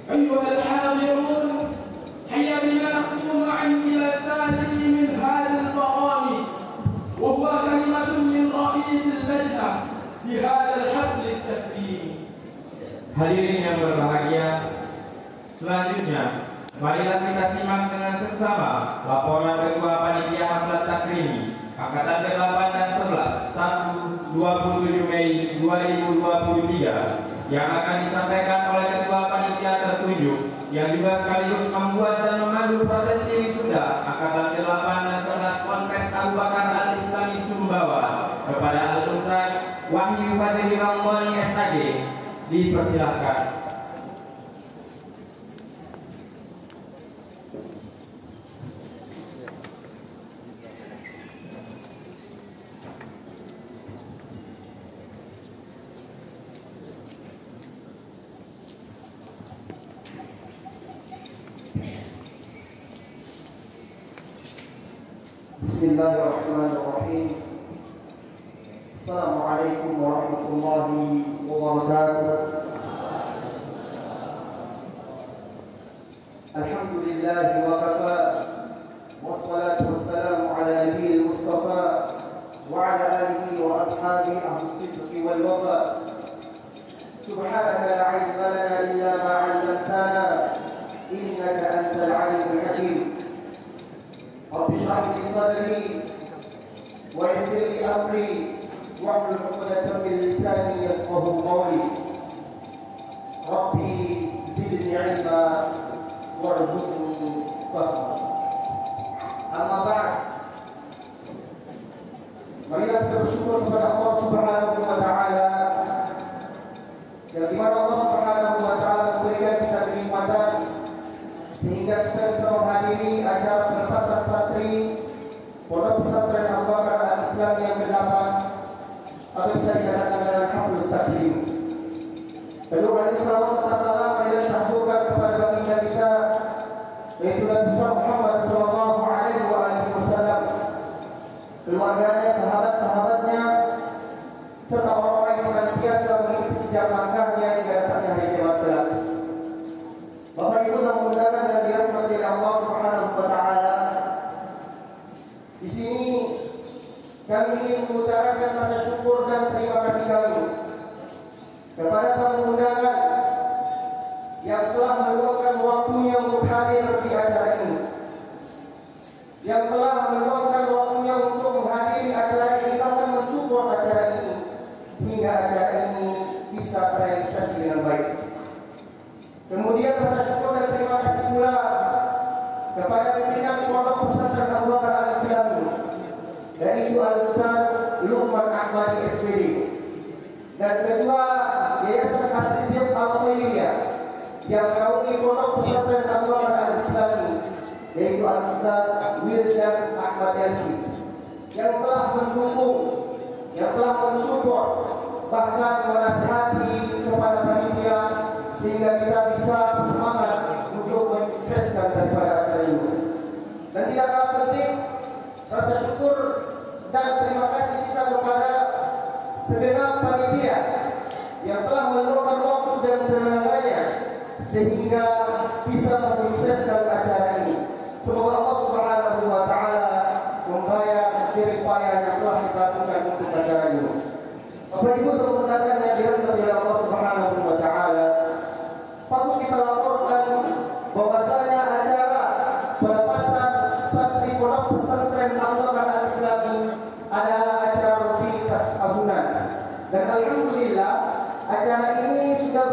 أيها الحاضرون، هيا بنا نقف معا إلى الثالث من هذه البرامج، وهو كلمة من رئيس اللجنة لهذا الحفل التكريمي. Hadirin yang berbahagia, selanjutnya marilah kita simak dengan seksama laporan Ketua Panitia Haflat Takrimi Angkatan ke-8 dan 11 Sabtu 27 Mei 2023 yang akan disampaikan oleh Ketua Panitia tertunjuk yang juga sekaligus membuat dan memandu prosesi wisuda Angkatan ke-8 dan 11 Ponpes Abu Bakar Al-Islami Sumbawa kepada Al-Ustaz Wahyu Fadli Ramdhani SAG. Dipersilahkan. Bismillahirrahmanirrahim. Assalamualaikum warahmatullahi wabarakatuh. Alhamdulillah wa kafa, wassalatu wassalamu ala nabiyil mustafa wa ala alihi wa ashabihi ahlus sidqi wal wafa. Subhanaka la ilma lana illa ma 'allamtana innaka antal alimul hakim. Rabbi shrah li sadri wa yassir li amri wahlul 'uqdatam min lisani yafqahu qawli. Rabbi zidni 'ilma warzuqni fahma. Amma ba'd. Marilah kita bersyukur kepada Allah Subhanahu wa taala yang dimana Allah Subhanahu wa taala memberikan kita kenikmatan sehingga kita bisa menghadiri acara pelepasan santri Pondok Pesantren Abu Bakar Al-Islam yang ke-8 atau bisa dikatakan dengan Haflul Takrim. Kedua kali salawat serta salam marilah disampaikan kepada baginda kita yaitu Nabi besar Muhammad sallallahu alaihi wasallam, keluarganya, sahabat-sahabatnya, serta orang-orang yang senantiasa mengikuti jejak langkahnya hingga datangnya hari kiamat kelak. Bapak Ibu yang undangan dan dirahmati oleh Allah Subhanahu wa taala, di sini kami ingin mengutarakan rasa syukur dan terima kasih kami kepada tamu undangan yang telah meluangkan waktunya untuk hadir di acara ini, yang telah meluangkan waktunya untuk menghadiri acara ini, bahkan mensupport acara ini hingga acara ini bisa terrealisasi dengan baik. Kemudian rasa syukur dan terima kasih pula kepada pimpinan Pondok Pesantren Abu Bakar Al-Islami, yaitu Al-Ustaz Luqman Ahmadi SPD, dan Ketua Yayasan As-Siddiq Al-Khairiyah yang menaungi Pondok Pesantren Abu Bakar Al-Islami, yaitu Al-Ustaz Wildan Ahmad Yasi, yang telah mendukung, yang telah mensupport, bahkan menasihati kepada panitia sehingga kita bisa bersemangat untuk mensukseskan daripada acara ini. Dan tidak kalah penting, rasa syukur dan terima kasih kita kepada segenap panitia yang telah meluangkan waktu dan tenaganya sehingga bisa mensukseskan acara ini. Semoga Allah Subhanahu wa taala membayar jerih payah yang telah kita lakukan untuk acara ini. Bapak Ibu teman-teman yang dirahmati oleh Allah Subhanahu wa taala, patut kita laporkan bahwasanya acara pelepasan santri Pondok Pesantren Abu Bakar Al-Islami adalah acara rutinitas tahunan. Dan alhamdulillah acara ini sudah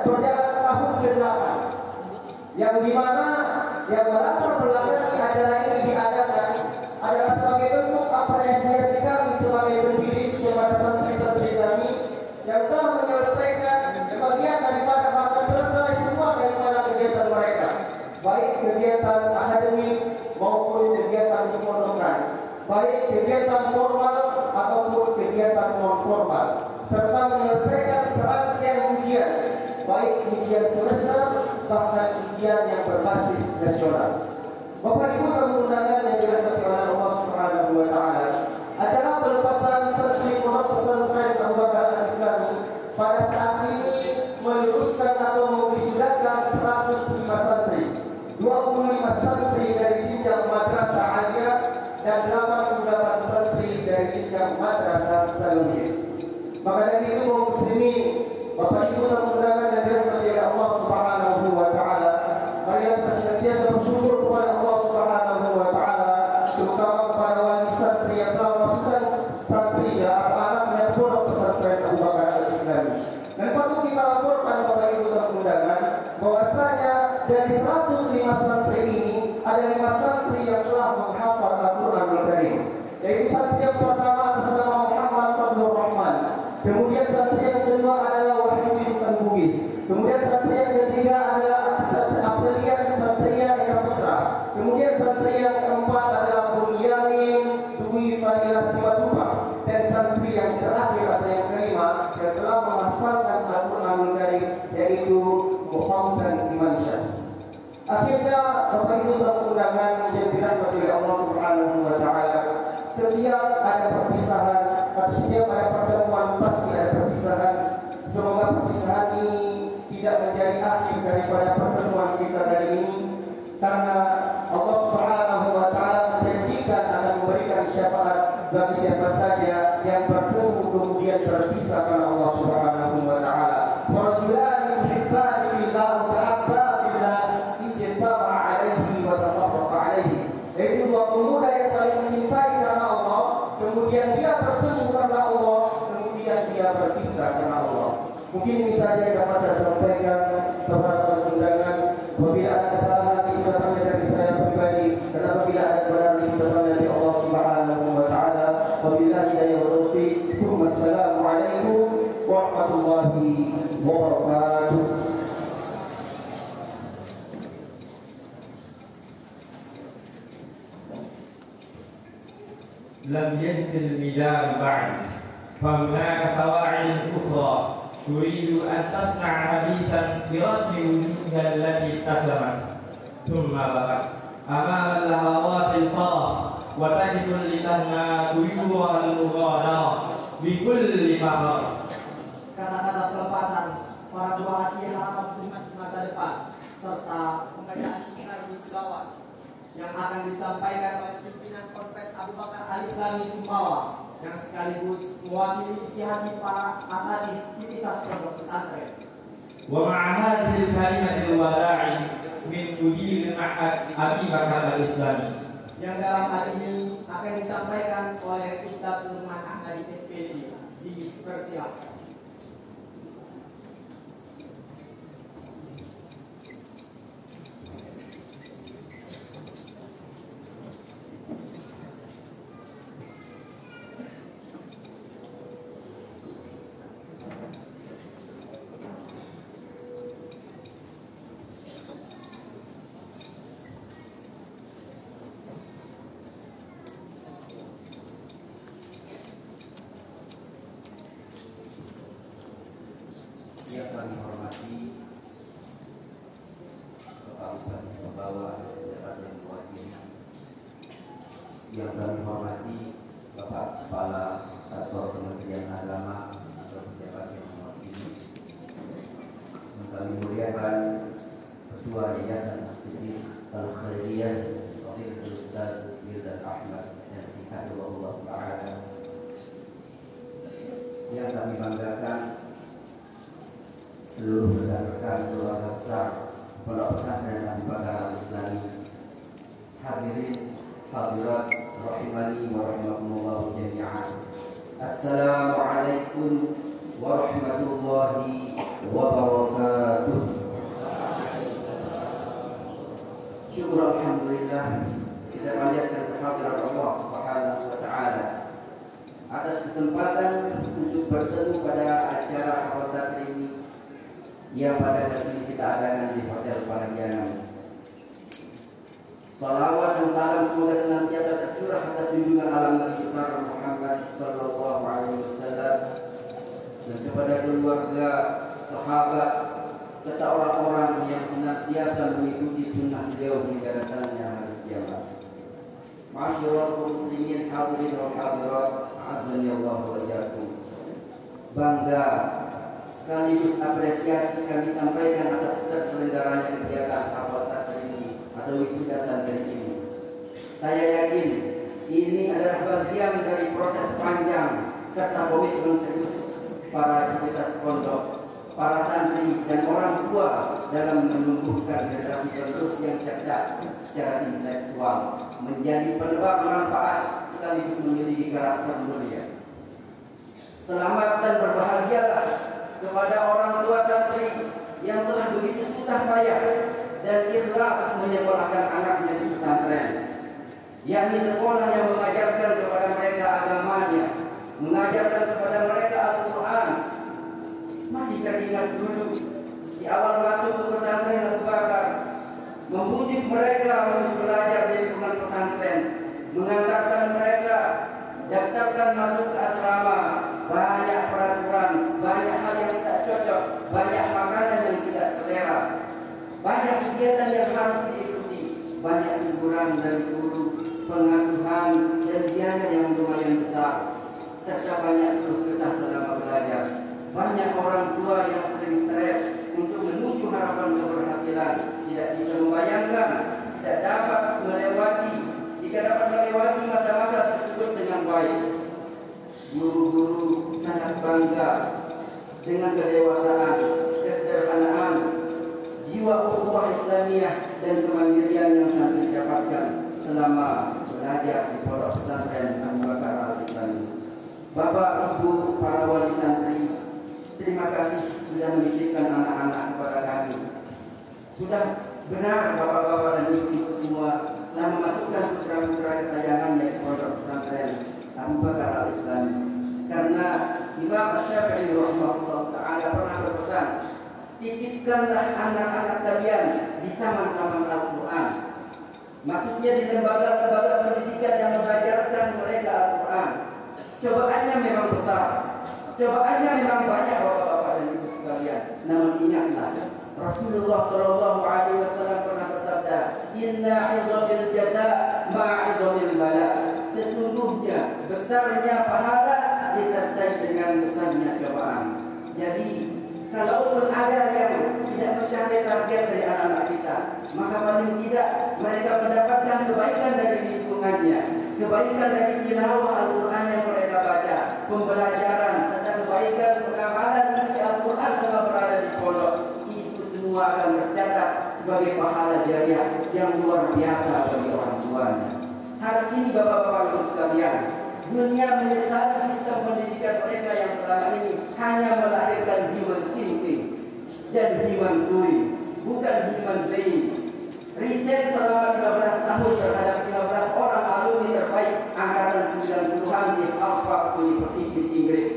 berjalan tahun ke-8, yang dimana yang melatar belakangi acara ini diadakan adalah sebagai bentuk apresiasi kami sebagai pendiri kepada santri-santri kami yang telah menyelesaikan sebagian daripada bahkan selesai semua daripada kegiatan mereka, baik kegiatan akademik maupun kegiatan kepondokan, baik kegiatan formal ataupun kegiatan non formal, serta menyelesaikan serangkaian ujian, baik ujian semester bahkan ujian yang berbasis nasional. Bapak Ibu dan undangan yang dirahmati oleh Allah Subhanahu wa taala, acara pelepasan santri Pondok Pesantren Abu Bakar Al-Islami pada saat ini meluruskan atau mewisudakan 100 dari 105 santri ini ada 5 santri yang telah menghafal Al-Quranul Karim. Yaitu santri yang pertama atas nama Muhammad Fadlur Rahman. Kemudian santri yang kedua adalah Wahyudin Bugis. Kemudian santri yang ketiga adalah Apelian Satria Eka Putra. Kemudian santri yang keempat adalah Bunyamin Dwi Fadila Simatupang. Dan santri yang terakhir atau yang kelima yang telah menghafalkan Al-Quranul Karim yaitu Muhammad Imansyah. Akhirnya Bapak Ibu telah undangan yang dirahmati oleh Allah Subhanahu wa taala. Setiap ada perpisahan atau setiap ada pertemuan pasti ada perpisahan. Semoga perpisahan ini tidak menjadi akhir daripada pertemuan kita kali ini, karena Allah Subhanahu wa taala menjanjikan akan memberikan syafaat bagi siapa saja yang bertemu kemudian terpisah karena Allah Subhanahu wa taala. Rajulan yuhibbani fillah wa tahabba fillah ijtama'a alaihi wa tafarraqa alaihi. Yaitu dua pemuda yang saling mencintai karena Allah, kemudian dia bertemu karena Allah, kemudian dia berpisah karena Allah. Mungkin ini saja yang dapat saya sampaikan kepada undangan. Apabila ada kesalahan itu datangnya dari saya pribadi, dan apabila ada kebenaran itu datangnya dari Allah Subhanahu wa taala. Wabillahi taufiq. Wassalamualaikum warahmatullahi wabarakatuh. لم يجد الميلاد بعد فهناك سواعي أخرى تريد أن تصنع حديثا برسم وجودها التي اتسمت ثم بكت أمام اللهوات الفرح وتجد لتهما طيورها المغادرة بكل فخر. Kata-kata pelepasan para buah hati harapan umat di masa depan serta pemberian energi Sumbawa yang akan disampaikan oleh pimpinan Ponpes Abu Bakar Al-Islami Sumbawa yang sekaligus mewakili isi hati para asatidz aktivitas pondok pesantren. ومع هذه الكلمة الوداع من مدير المعهد أبي بكر الإسلامي yang dalam hal ini akan disampaikan oleh Ustaz Nurman Ahmadi SPD di Persiap. Yang kami hormati Bapak Bupati Sumbawa yang mewakili, yang kami hormati Bapak Kepala Kantor Kementerian Agama atau pejabat yang mewakili, yang kami muliakan Ketua Yayasan Masjid Al-Khairiyah Fadilatul Ustaz Mirza Ahmad dan Sikatullah Ta'ala, yang kami banggakan seluruh rekan-rekan keluarga besar Pondok Pesantren Abu Bakar Al-Islami, hadirin hadirat rahimani wa rahimakumullah jami'an. Assalamualaikum warahmatullahi wabarakatuh. Syukur alhamdulillah kita panjatkan kehadiran Allah Subhanahu wa taala atas kesempatan untuk bertemu pada acara hafal ini yang pada kali ini kita adakan di Hotel Parahyangan. Salawat dan salam semoga senantiasa tercurah atas junjungan alam Nabi besar Muhammad sallallahu alaihi wasallam dan kepada keluarga, sahabat serta orang-orang yang senantiasa mengikuti sunnah beliau hingga datangnya hari kiamat. Masyaallah muslimin hadirin wa hadirat, azza Allah wa iyyakum. Bangga sekaligus apresiasi kami sampaikan atas terselenggaranya kegiatan hafal takbir ini atau wisuda santri ini. Saya yakin ini adalah bagian dari proses panjang serta komitmen serius para aktivitas pondok, para santri dan orang tua dalam menumbuhkan generasi penerus yang cerdas secara intelektual, menjadi penebar manfaat sekaligus memiliki karakter mulia. Selamat dan berbahagialah kepada orang tua santri yang telah begitu susah payah dan ikhlas menyekolahkan anaknya di pesantren, yakni sekolah yang mengajarkan kepada mereka agamanya, mengajarkan kepada mereka Al-Quran. Masih teringat dulu di awal masuk ke pesantren Abu Bakar, membujuk mereka untuk belajar di lingkungan pesantren, mengantarkan mereka, daftarkan masuk ke asrama. Banyak peraturan, banyak hal yang tidak cocok, banyak makanan yang tidak selera, banyak kegiatan yang harus diikuti, banyak teguran dari guru, pengasuhan dan biaya yang lumayan besar, serta banyak keluh kesah selama belajar. Banyak orang tua yang sering stres untuk menuju harapan keberhasilan, tidak bisa membayangkan, tidak dapat melewati, jika dapat melewati masa-masa tersebut dengan baik. Guru-guru sangat bangga dengan kedewasaan, kesederhanaan, jiwa ukhuwah Islamiyah dan kemandirian yang santri dapatkan selama belajar di pondok pesantren Abu Bakar Al-Islami. Bapak, Ibu, para wali santri, terima kasih sudah menitipkan anak-anak kepada kami. Sudah benar bapak-bapak dan ibu-ibu semua telah memasukkan putra-putra kesayangannya di pondok pesantren Abu Bakar Al-Islami. Karena Imam Syafi'i rahimahullah ta'ala pernah berpesan, titipkanlah anak-anak kalian di taman-taman Al-Quran. Maksudnya di lembaga-lembaga pendidikan yang mengajarkan mereka Al-Quran. Cobaannya memang besar, cobaannya memang banyak bapak-bapak dan ibu sekalian. Namun ingatlah, Rasulullah SAW pernah bersabda, Inna 'idhamil jaza' ma'idhamil bala. Sesungguhnya besarnya pahala disertai dengan besarnya cobaan. Jadi kalaupun ada yang tidak mencapai target dari anak-anak kita, maka paling tidak mereka mendapatkan kebaikan dari lingkungannya, kebaikan dari tilawah Al-Quran yang mereka baca, pembelajaran, serta kebaikan pengamalan isi Al-Quran selama berada di pondok. Itu semua akan tercatat sebagai pahala jariah yang luar biasa bagi orang tuanya. Hari ini bapak-bapak ibu sekalian, dunia menyesali sistem pendidikan mereka yang selama ini hanya melahirkan human thinking dan human doing, bukan human brain. Riset selama 15 tahun terhadap 15 orang alumni terbaik angkatan 90-an di Harvard University Inggris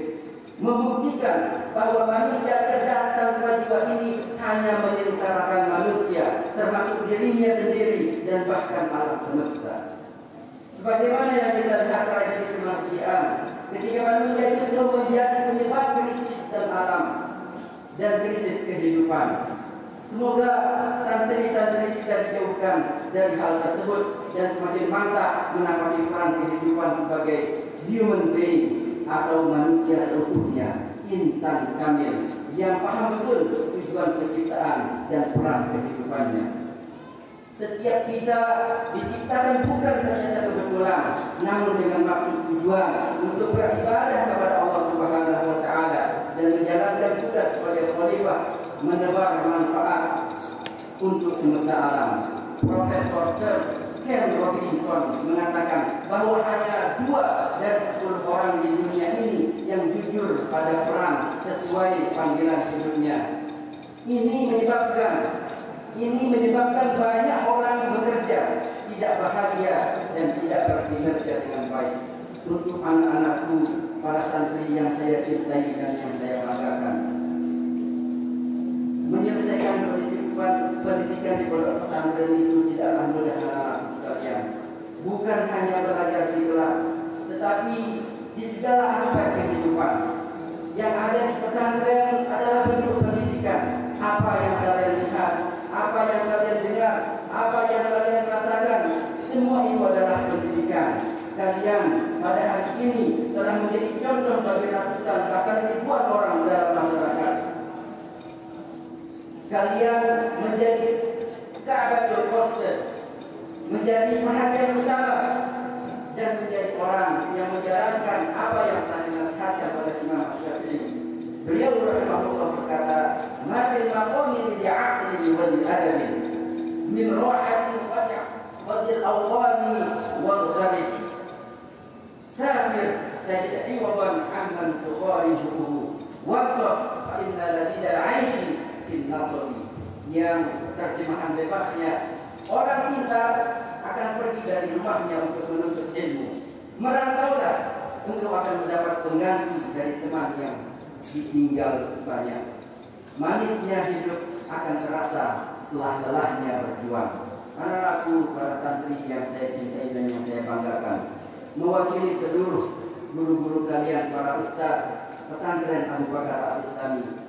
membuktikan bahwa manusia cerdas tanpa jiwa ini hanya menyengsarakan manusia, termasuk dirinya sendiri dan bahkan alam semesta. Sebagaimana yang kita lihat tragedi kemanusiaan, ketika manusia itu selalu menjadi penyebab krisis dan alam dan krisis kehidupan. Semoga santri-santri kita dijauhkan dari hal tersebut dan semakin mantap menanggapi peran kehidupan sebagai human being atau manusia seutuhnya, insan kamil yang paham betul tujuan penciptaan dan peran kehidupannya. Setiap kita diciptakan bukan karena kebetulan, namun dengan maksud tujuan untuk beribadah kepada Allah Subhanahu wa taala dan menjalankan tugas sebagai khalifah menebar manfaat untuk semesta alam. Profesor Sir Ken Robinson mengatakan bahwa hanya 2 dari 10 orang di dunia ini yang jujur pada peran sesuai panggilan hidupnya. Ini menyebabkan banyak orang bekerja tidak bahagia dan tidak berkinerja dengan baik. Untuk anak-anakku, para santri yang saya cintai dan yang saya banggakan, menyelesaikan pendidikan di pondok pesantren itu tidaklah mudah anak-anakku sekalian. Bukan hanya belajar di kelas, tetapi di segala aspek kehidupan. Yang ada di pesantren adalah bentuk pendidikan. Apa yang kalian lihat, apa yang kalian dengar, apa yang kalian rasakan, semua itu adalah pendidikan. Kalian pada hari ini telah menjadi contoh bagi ratusan bahkan ribuan orang dalam masyarakat. Kalian menjadi Ka'batul Qasd, menjadi perhatian utama dan menjadi orang yang menjalankan apa yang telah dinasihatkan oleh Imam Syafi'i. Beliau rahimahullah berkata, "Ma fil maqami li 'aqli wa li adabi min rahatin wa lil awqani wal gharib. Safir tajid iwadan amman tuqaribuhu wansaf fa inna ladida al-'aishi fil nasri." Yang terjemahan bebasnya, Orang pintar akan pergi dari rumahnya untuk menuntut ilmu. Merantaulah, engkau akan mendapat pengganti dari teman yang ditinggal banyak. Manisnya hidup akan terasa setelah lelahnya berjuang. Anak-anakku, para santri yang saya cintai dan yang saya banggakan, mewakili seluruh guru-guru kalian, para ustaz pesantren Abu Bakar Al-Islami,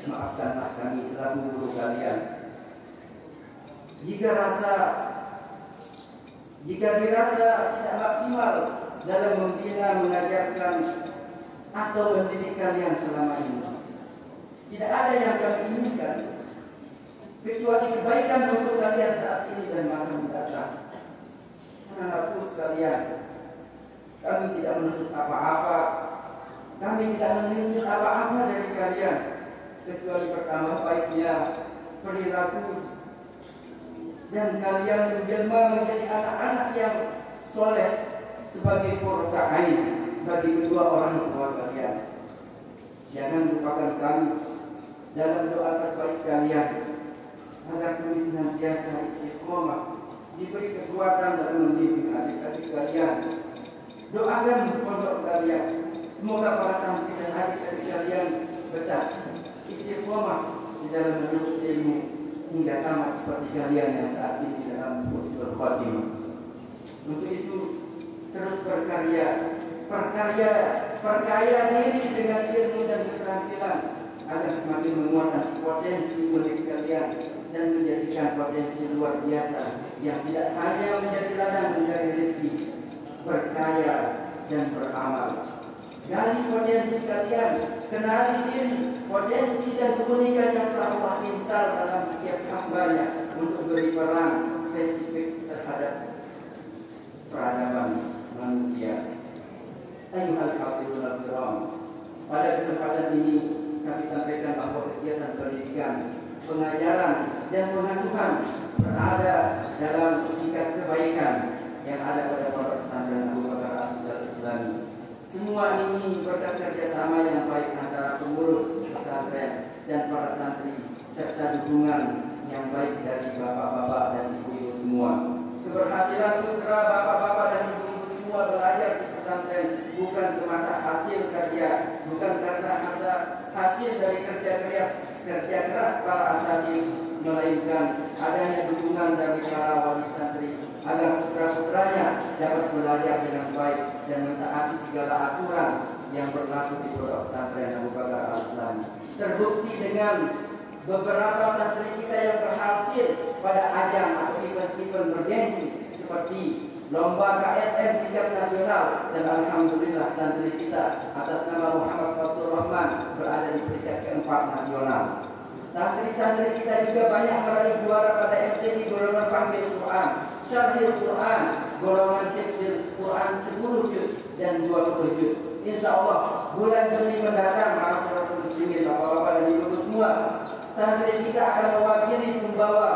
maafkanlah kami selaku guru kalian jika dirasa tidak maksimal dalam membina, mengajarkan atau mendidik kalian selama ini. Tidak ada yang kami inginkan kecuali kebaikan untuk kalian saat ini dan masa mendatang. Anak-anakku sekalian, kami tidak menuntut apa-apa, kami tidak menuntut apa-apa dari kalian kecuali pertama baiknya perilaku dan kalian menjelma menjadi anak-anak yang soleh sebagai qurrata ain bagi kedua orang tua kalian. Jangan lupakan kami dalam doa terbaik kalian agar kami senantiasa istiqomah, diberi kekuatan dalam mendidik adik-adik kalian. Doakan pondok kalian, semoga para santri dan adik-adik kalian betah istiqomah di dalam menuntut ilmu hingga tamat seperti kalian yang saat ini dalam husnul khotimah. Untuk itu terus perkaya diri dengan ilmu dan keterampilan agar semakin menguatkan potensi milik kalian dan menjadikan potensi luar biasa yang tidak hanya menjadi ladang mencari rezeki, berkaya dan beramal. Gali potensi kalian, kenali diri, potensi dan keunikan yang telah Allah instal dalam setiap hambanya untuk beri peran spesifik terhadap peradaban manusia. Ayuhal hafidhul kiram, pada kesempatan ini kami sampaikan bahwa kegiatan pendidikan, pengajaran dan pengasuhan berada dalam tingkat kebaikan yang ada pada pondok pesantren Abu Bakar Al-Islami. Semua ini berkat kerjasama yang baik antara pengurus pesantren dan para santri serta dukungan yang baik dari bapak-bapak dan ibu-ibu semua. Keberhasilan putra bapak-bapak dan ibu-ibu semua belajar di pesantren bukan semata hasil kerja, bukan karena hasil dari kerja keras para asatidz, melainkan adanya dukungan dari para wali santri agar putra-putranya dapat belajar dengan baik dan mentaati segala aturan yang berlaku di pondok pesantren Abu Bakar Al-Islami. Terbukti dengan beberapa santri kita yang berhasil pada ajang atau event-event bergengsi seperti lomba KSM tingkat nasional, dan alhamdulillah santri kita atas nama Muhammad Fathur Rahman berada di peringkat keempat nasional. Santri-santri kita juga banyak meraih juara pada MTQ golongan Fahmil Quran, Syarhil Quran, golongan Hifdzil Quran 10 juz dan 20 juz. Insya Allah bulan Juni mendatang, masyarakat muslimin, bapak-bapak dan ibu semua, santri kita akan mewakili Sumbawa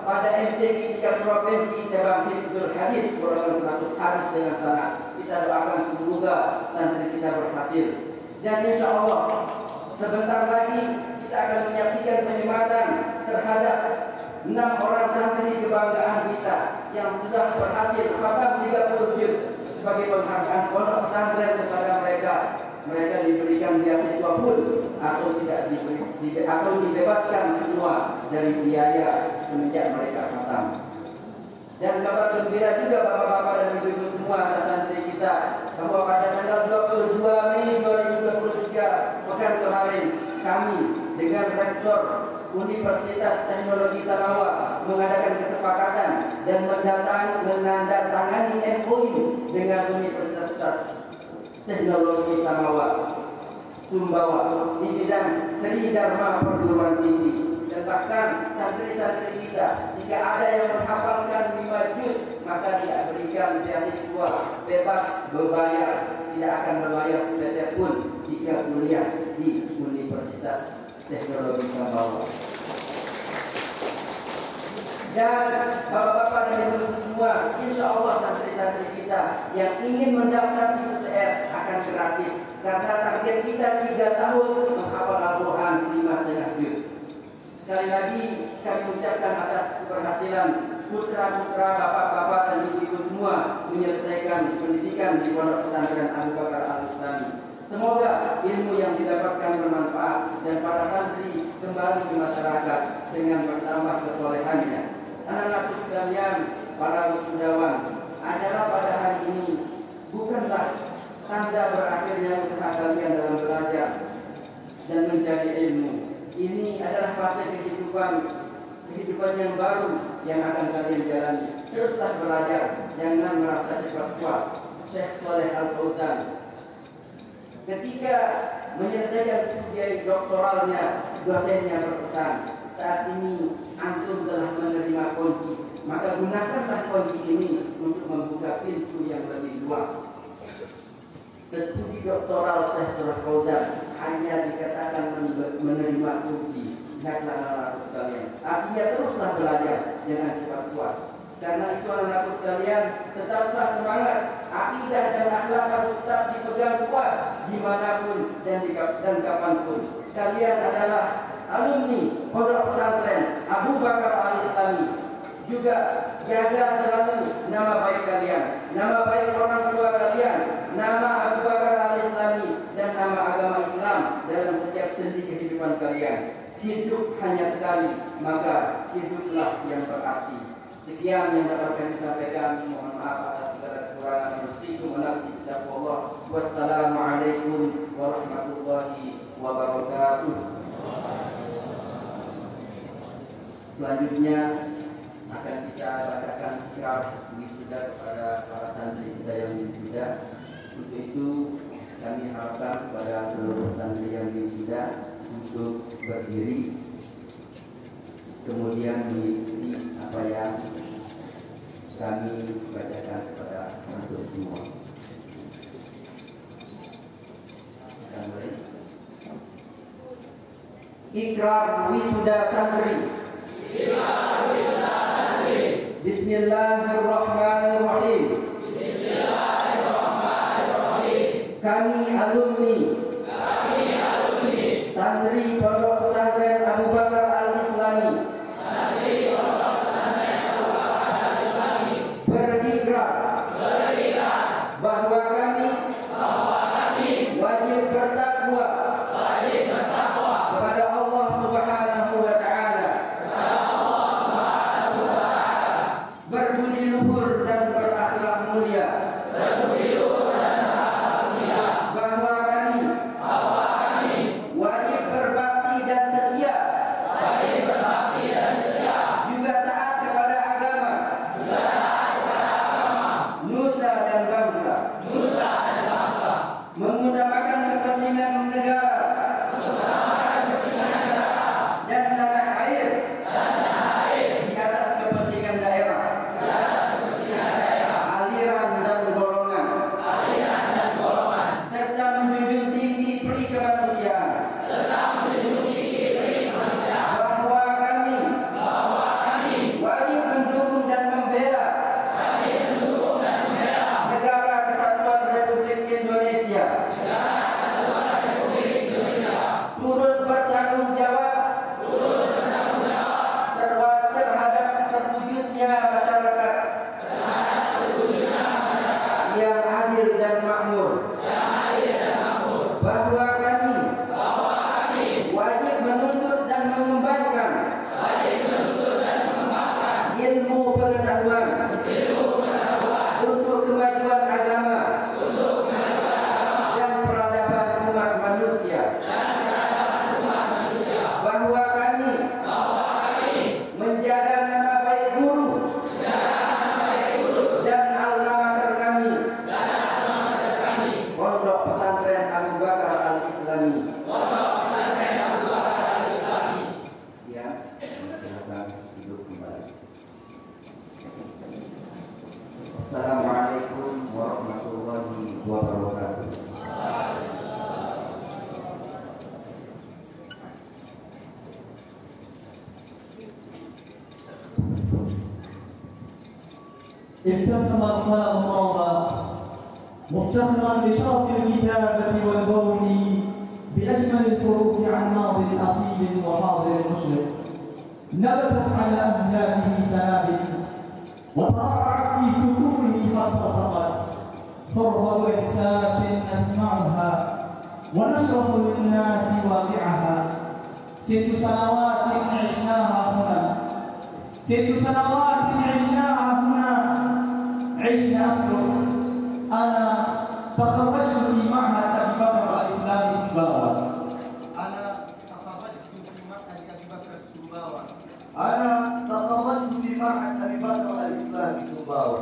pada MTQ 3 provinsi cabang Hifdzul Hadis golongan 100 hadis dengan sanad. Kita doakan semoga santri kita berhasil. Dan insya Allah sebentar lagi kita akan menyaksikan penyematan terhadap 6 orang santri kebanggaan kita yang sudah berhasil khatam 30 juz sebagai penghargaan pondok pesantren kepada mereka. Mereka diberikan beasiswa full atau tidak atau dibebaskan semua dari biaya semenjak mereka khatam. Dan kabar gembira juga bapak-bapak dan ibu-ibu semua atas santri kita bahwa pada tanggal 22 Mei 2023 pekan kemarin kami dengan Rektor Universitas Teknologi Samawa mengadakan kesepakatan dan menandatangani MOU dengan Universitas Teknologi Samawa Sumbawa di bidang Tridharma perguruan tinggi. Dan bahkan santri-santri kita jika ada yang menghafalkan 5 juz maka tidak berikan beasiswa bebas berbayar, tidak akan berbayar sepeser pun jika kuliah di Universitas Teknologi Samawa. Dan bapak-bapak dan ibu semua, insya Allah santri-santri kita yang ingin mendaftar di UTS akan gratis karena target kita 3 tahun menghafal Al-Quran 5,5 juz. Sekali lagi kami ucapkan atas keberhasilan putra-putra, bapak-bapak dan ibu-ibu semua menyelesaikan pendidikan di Pondok Pesantren Abu Bakar Al-Islami. Semoga ilmu yang didapatkan bermanfaat dan para santri kembali ke masyarakat dengan bertambah kesolehannya. Anak-anakku sekalian, para wisudawan, acara pada hari ini bukanlah tanda berakhirnya usaha kalian dalam belajar dan mencari ilmu. Ini adalah fase kehidupan yang baru yang akan kalian jalani. Teruslah belajar, jangan merasa cepat puas. Syekh Saleh Al-Fauzan ketika menyelesaikan studi doktoralnya, dosennya berpesan, saat ini antum telah menerima kunci, maka gunakanlah kunci ini untuk membuka pintu yang lebih luas. Studi doktoral Syekh Saleh Fauzan hanya dikatakan menerima kunci. Lihatlah anak-anakku sekalian, artinya teruslah belajar, jangan cepat puas. Karena itu anak-anakku sekalian, tetaplah semangat. Akidah dan akhlak harus tetap dipegang kuat dimanapun dan kapanpun. Kalian adalah alumni Pondok Pesantren Abu Bakar Al-Islami. Juga jaga selalu nama baik kalian, nama baik orang tua kalian, nama Abu Bakar Al-Islami dan nama agama Islam dalam setiap sendi kehidupan kalian. Hidup hanya sekali, maka hiduplah yang berarti. Sekian yang dapat kami sampaikan. Mohon maaf atas segala kekurangan. Wassalamualaikum warahmatullahi wabarakatuh. Selanjutnya akan kita bacakan ikrar wisuda kepada para santri kita yang wisuda. Untuk itu kami harapkan kepada seluruh santri yang wisuda untuk berdiri, kemudian mengikuti apa yang kami bacakan kepada antum semua. Kita mulai. Ikrar wisuda santri. Ikrar wisuda santri. Bismillahirrahmanirrahim. Bismillahirrahmanirrahim. Kami alumni santri Pondok Pesantren Abu Bakar Al-Islami. Berikrar bahwa kami wajib bertakwa kepada Allah Subhanahu wa Ta'ala, berbudi luhur dan berakhlak mulia, bahwa kami wajib berbakti dan setia, juga taat kepada agama, nusa dan bangsa, mengutamakan kepentingan negara dan tanah air di atas kepentingan daerah, aliran dan golongan, serta menjunjung tinggi peri kemanusiaan. Bahwa kami wajib mendukung dan membela Negara Kesatuan Republik Indonesia, turut bertanggung jawab terhadap terwujudnya masyarakat yang adil dan makmur. Bahwa kami wajib menuntut dan mengembangkan ilmu pengetahuan untuk kemajuan agama dan peradaban umat manusia. Bahwa kami menjaga nama baik guru dan alma mater kami, Pondok Pesantren Abu Bakar Al-Islami. Ya, silakan duduk kembali. Assalamualaikum warahmatullahi wabarakatuh. ابتسم القلم طابا مفتخرا بشرف الكتابة والبول بأجمل الحروف عن ماض أصيل وحاضر مشرق. نبتت على أملاكه سنابل وطرعت في سطوره حتى طغت صرخة إحساس نسمعها ونشرح للناس واقعها 6 سنوات عشناها هنا 6 سنوات عشناها هنا عشنا أصرخ أنا تخرجت في معهد أبي بكر الإسلامي سمباوة أنا تخرجت في معهد أبي بكر سمباوة أنا تخرجت في معهد أبي بكر الإسلامي سمباوة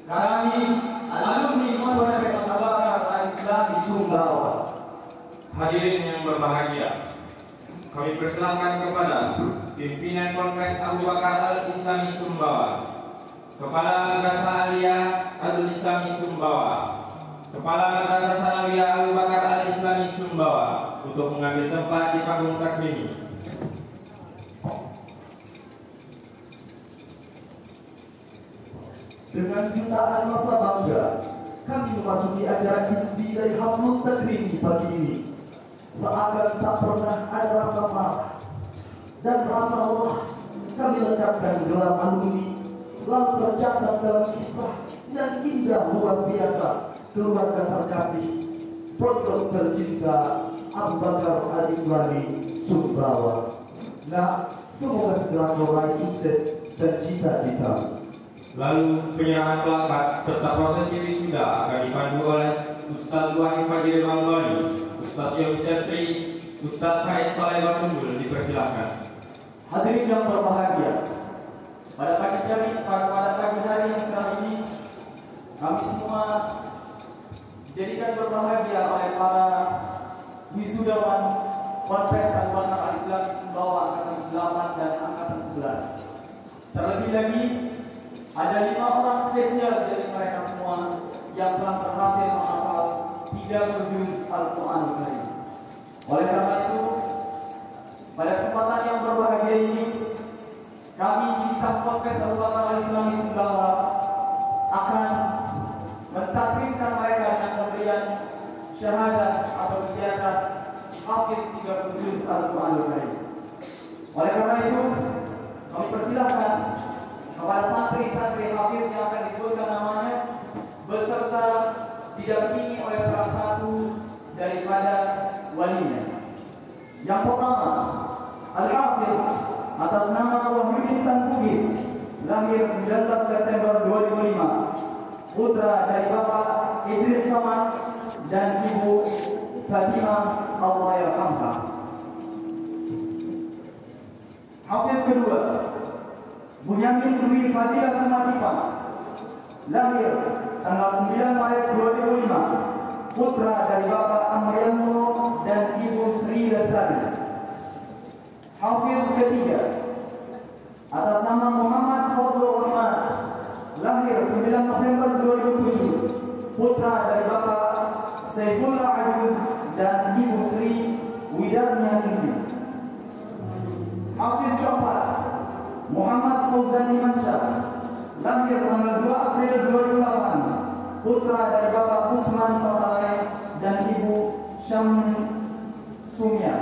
kami alumni Pondok Abu Bakar Al-Islami Sumbawa. Hadirin yang berbahagia, kami persilakan kepada pimpinan Ponpes Abu Bakar Al-Islami Sumbawa, Kepala Madrasah Aliyah Al-Islami Sumbawa, Kepala Madrasah Sanawiyah Abu Bakar Al-Islami Sumbawa untuk mengambil tempat di panggung takrimi. Dengan jutaan rasa bangga, kami memasuki acara inti dari Haflul Takrimi pagi ini. Seakan tak pernah ada rasa marah dan rasa lelah, kami lengkapkan gelar alumni, lalu tercatat dalam kisah yang indah luar biasa keluarga terkasih Pondok tercinta Abu Bakar Al-Islami Sumbawa. Nah, semoga segera meraih sukses dan cita-cita. Lalu penyerahan pelakat serta prosesi wisuda akan dipandu oleh Ustaz Wahid Fajri Ramdhani, Ustaz Yogi Setri, Ustaz Haid Saleh Basumbul dipersilakan. Hadirin yang berbahagia, pada pagi hari yang cerah ini kami semua dijadikan berbahagia oleh para wisudawan Ponpes Abu Bakar Al-Islami Sumbawa angkatan 8 dan angkatan 11. Terlebih lagi ada 5 orang spesial dari mereka semua yang telah berhasil menghafal 30 juz Al-Quran Karim. Oleh karena itu, pada kesempatan yang berbahagia ini, kami di Ponpes Abu Bakar Al-Islami Sumbawa akan mentakrimkan mereka dengan pemberian syahadat atau ijazah hafidh 30 juz Al-Quran Karim. Oleh karena itu, kami persilahkan kepada santri-santri hafidh yang akan disebutkan namanya beserta didampingi oleh salah satu daripada walinya. Yang pertama, Al-Hafidh atas nama Wahyudin Tan Bugis, lahir 19 September 2005, putra dari Bapak Idris Samad dan Ibu Fatimah Allah yarhamha. Hafidh kedua, Bunyamin Dwi Fadilah Sumatipa, lahir tanggal 9 Maret 2005, putra dari Bapak Amriano dan Ibu Sri Lestari. Hafidh ketiga, atas nama Muhammad Fadlul Rahman, lahir 9 November 2007, putra dari Bapak Saifullah Agus dan Ibu Sri Widarnya Ningsih. Hafidh keempat, Muhammad Fauzan Imansyah, lahir tanggal 2 April 2008, putra dari Bapak Usman Fatalai dan Ibu Syam Sumya.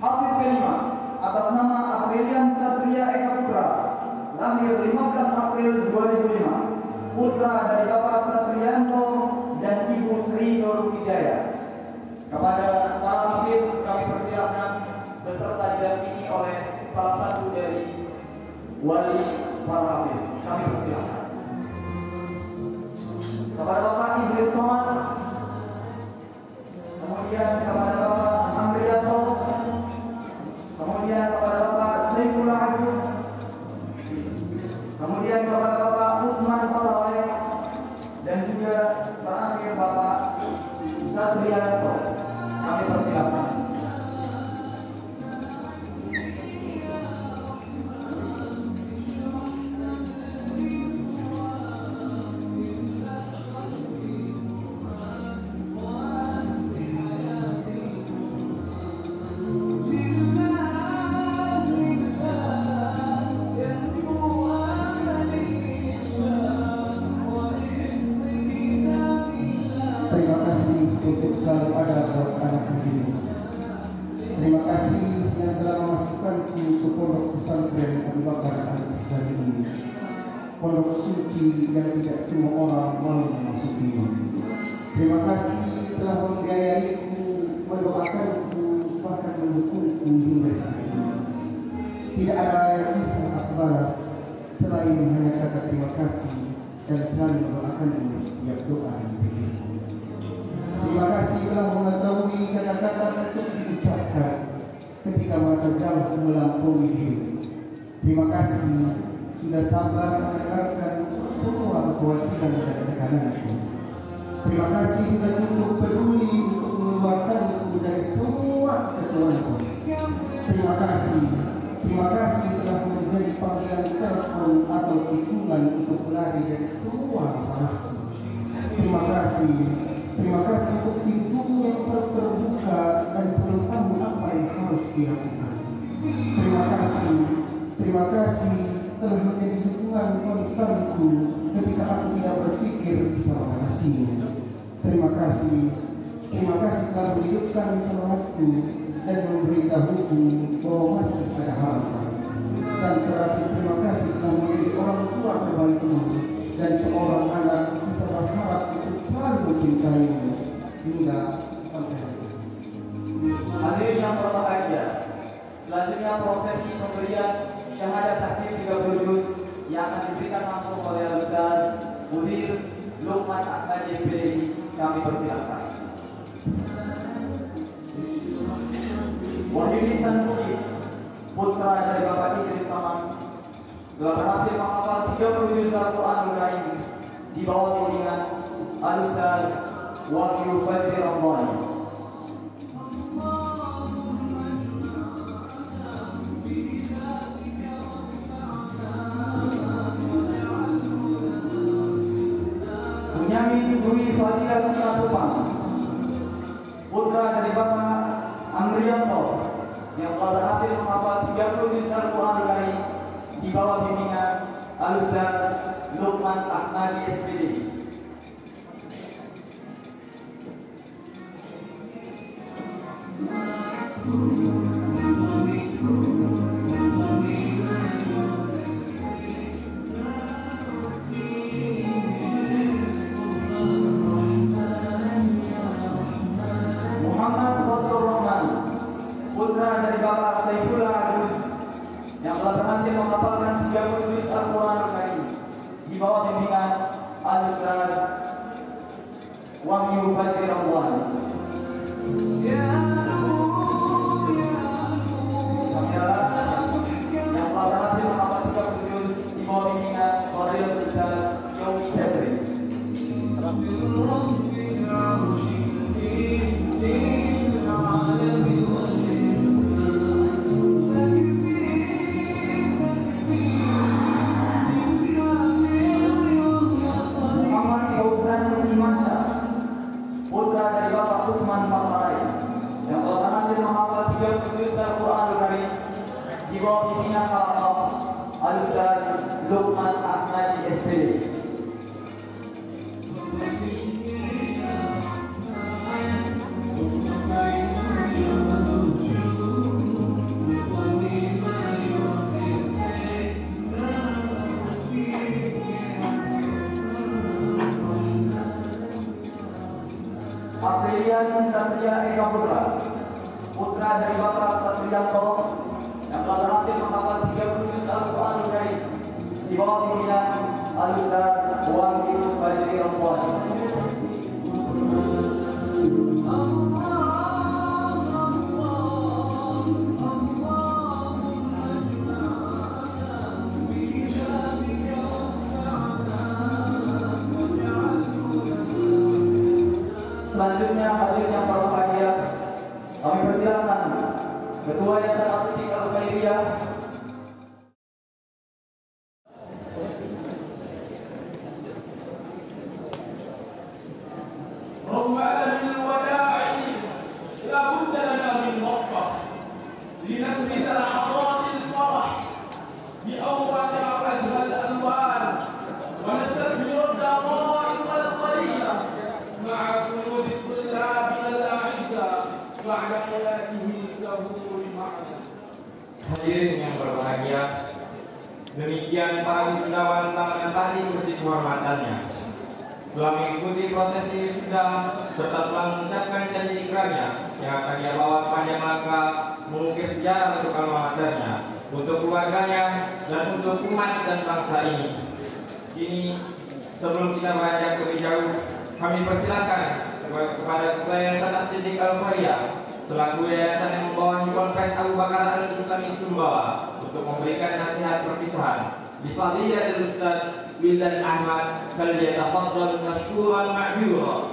Hafidh kelima, atas nama Aprilian Satria Eka Putra, lahir 15 April 2005, putra dari Bapak Satrianto dan Ibu Sri Nur Wijaya. Kepada para hafidh kami persilakan beserta didampingi oleh salah satu dari wali para hafidh. Kami persilakan. Kepada Bapak Idris Somad, kemudian kepada Bapak Amrianto, kemudian kepada Bapak Saifullah Agus, kemudian kepada Bapak Usman Fatalai, dan juga terakhir Bapak Satrianto. Kami persilakan. Terima kasih untuk selalu ada buat anak ini. ke pondok pesantren Abu Bakar Al-Islami ini, pondok suci yang tidak semua orang mau memasukinya. Terima kasih telah membiayaiku, mendoakanku, bahkan mendukungku hingga saat ini. Tidak ada yang bisa aku balas selain hanya kata terima kasih dan selalu mendoakanmu setiap doa dan pikirku. Terima kasih telah mengetahui kata-kata untuk diucapkan ketika masa jauh melampaui hidup. Terima kasih sudah sabar mendengarkan semua kekhawatiran dan tekananku. Terima kasih sudah cukup peduli untuk mengeluarkanku dari semua kecurangan. Terima kasih telah menjadi panggilan telepon atau tikungan untuk lari dari semua masalahku. Terima kasih untuk pintumu yang selalu terbuka dan selalu tahu apa yang harus dilakukan. Terima kasih telah menjadi dukungan konstanku ketika aku tidak berpikir bisa mengatasinya. Terima kasih telah menghidupkan semangatku dan memberitahuku bahwa masih ada harapan. Dan terakhir, terima kasih telah menjadi orang tua terbaikku dan seorang anak bisa berharap untuk selalu mencintaimu hingga sampai hari. Hadirin yang berbahagia, selanjutnya prosesi pemberian syahadat tahfidz 30 juz yang akan diberikan langsung oleh Ustaz Mudir Luqman Ahmad SPDI. Kami persilakan. Wahyudin Muiz, putra dari Bapak Idris Saman, telah berhasil menghafal 30 juz Al-Quranul Karim di bawah bimbingan Al-Ustaz Wahyu Fadli Ramadhani. Bunyamin Dwi Fadilah Simatupang, putra dari Bapak Amrianto, yang telah berhasil menghafal 30 juz Al-Quranul Karim di bawah bimbingan Al-Ustaz Luqman Ahmad SPDI. Muhammad Fathur Rahman, putra dari Bapak Saifullah Adus, yang telah berhasil menghafalkan 30 juz Al-Quranul Karim di bawah bimbingan Al-Ustaz Wahyu Fadli Ramadhani. Yang telah berhasil menghafal 30 juz di bawah bimbingan Fadilatul Ustaz Yomi Sepri. Muhammad Fauzan Imansyah, putra dari Bapak Usman Partai, yang telah berhasil menghafal 30 juz Al-Quranul Karim di bawah bimbingan Al-Ustaz Luqman Ahmad SPDI. Aprilian Satria Eka Putra, putra dari Bapak Satrianto, yang telah berhasil menghafal 30 juz Al-Quranul Karim di bawah bimbingan Al-Ustaz Wahyu Fadli Ramadhani. Selanjutnya hadirin yang berbahagia, kami persilakan Ketua Yayasan As-Siddiq Al-Khairiyah رغم ألم الوداع لا بد لنا من وقفة لننفذ لحظات الفرح بأوراقها وأزهى الألوان ونستثمر الدقائق القليلة مع كنوز طلابنا الأعزاء بعد حياتهم الزهور معنا. Hadirin yang berbahagia, demikian para wisudawan telah menempati kursi kehormatannya. Telah mengikuti prosesi wisuda serta telah mengucapkan janji ikrarnya yang akan dia bawa sepanjang langkah mengukir sejarah untuk alma maternya, untuk keluarganya, dan untuk umat dan bangsa ini. Kini, sebelum kita beranjak lebih jauh, kami persilakan kepada Ketua Yayasan As-Siddiq Al-Khairiyah selaku yayasan yang membawahi Ponpes Abu Bakar Al-Islami Sumbawa untuk memberikan nasihat perpisahan. Difadhilatul Ustaz Wildan Ahmad falyatafaddal mashkuran ma'jura.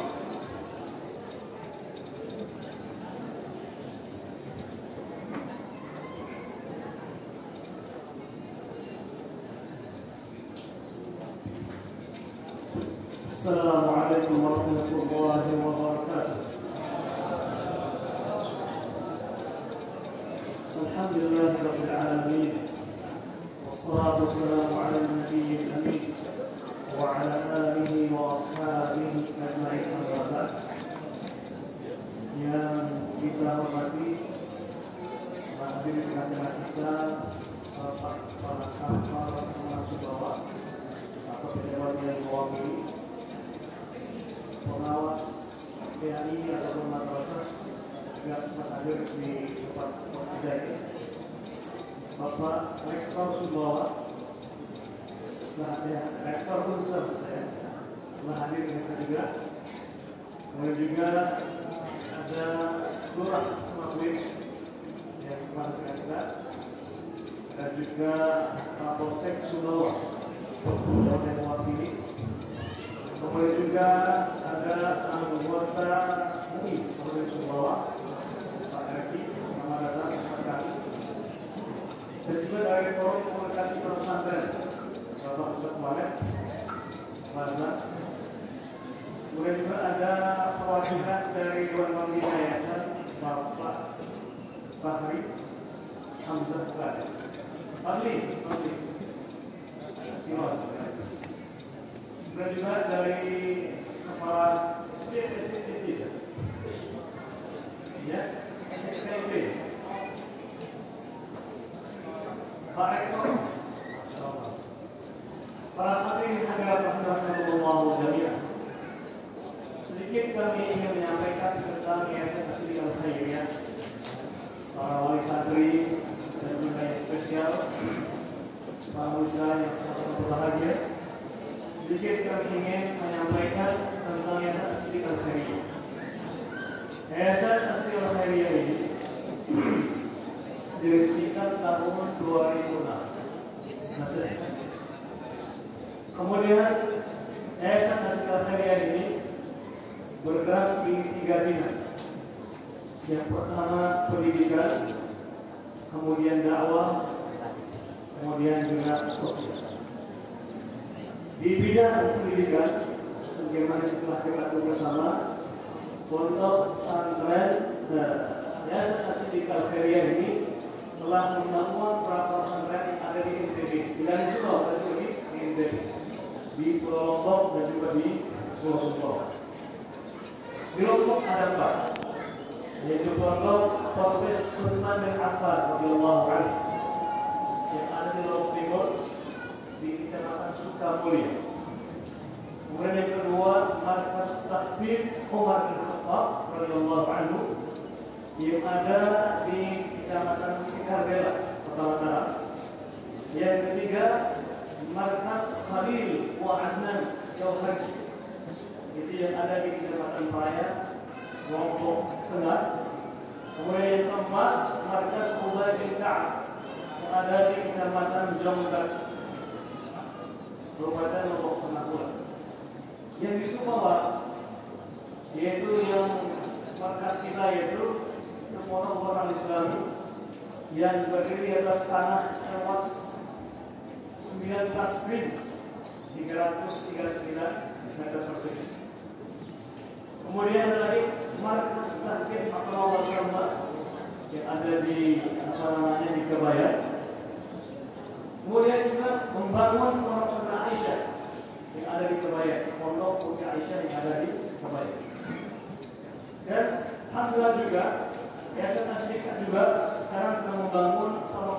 Assalamualaikum warahmatullahi wabarakatuh. Alhamdulillahirabbil alamin. Wassalatu wassalamu ala nabiyil amin wa ala alihi wa ashabihi ajma'in. Yang kita hormati hadirin hadirat kita, para mahasiswa atau pejabat yang mewakili pengawas PAI ataupun madrasah yang sempat hadir di tempat kerja ini, Bapak Rektor Sumbawa, Rektor Unsur telah hadir dengan juga. Kemudian juga ada Lurah Semakwin yang sempat dengan kita, dan juga Kapolsek Sumbawa yang mewakili. Kemudian juga ada anggota MUI Kabupaten Sumbawa, Pak Revi, selamat datang kepada kami. Dan juga dari Forum Komunikasi Pesantren, Bapak Ustaz Walid, Mazlan. Kemudian juga ada perwakilan dari Dewan Pembina Yayasan, Bapak Fahri Hamzah Bukhari. Fahri, Sinon. Dan juga dari kepala SDSD, ya, SKP, Pak Rektor, para hadirin hadirat rahimakumullah jami'an. Sedikit kami ingin menyampaikan tentang Yayasan As-Siddiq Al-Khairiyah, para wali santri dan juga yang spesial, para muda yang sangat berbahagia. Sedikit kami ingin menyampaikan tentang Yayasan As-Siddiq Al-Khairiyah. Yayasan As-Siddiq Al-Khairiyah ini diresmikan tahun 2006. Kemudian Yayasan As-Siddiq Al-Khairiyah ini bergerak di 3 bidang. Yang pertama pendidikan, kemudian dakwah, kemudian juga sosial. Di bidang pendidikan, sebagaimana telah kita ketahui bersama, Pondok Pesantren Yayasan As-Siddiq Al-Khairiyah ini telah membangun beberapa pesantren yang ada di NTB, di Sumbawa dan juga di NTB, di Pulau Lombok dan juga di Pulau Sumbawa. Di Lombok ada 4, yaitu Pondok Ponpes Utsman bin Affan radhiyallahu anhu yang ada di Lombok Timur, di Kecamatan Sukamulya. Kemudian yang kedua, Markas Tahfidz Umar bin Khattab radhiyallahu anhu yang ada di Kecamatan Sikarbela, Kota Mataram. Yang ketiga, Markas Khalil wa Adnan Jauhari, itu yang ada di Kecamatan Raya, Lombok Tengah. Kemudian yang keempat, Markas Ubay bin Ka'ab yang ada di Kecamatan Jombang, Kabupaten Lombok Tengah pula. Yang di Sumbawa, yaitu yang markas kita, yaitu Pondok Orang Islami yang berdiri di atas tanah seluas 19.339 meter persegi. Kemudian ada lagi markas Tahfidz Maqalah Wasamba yang ada di di Kebayan. Kemudian juga membangun Pondok Santri Aisyah yang ada di Kebayan, Pondok Putri Aisyah yang ada di Kebayan. Dan alhamdulillah juga Yayasan As-Siddiq juga sekarang sedang membangun Pondok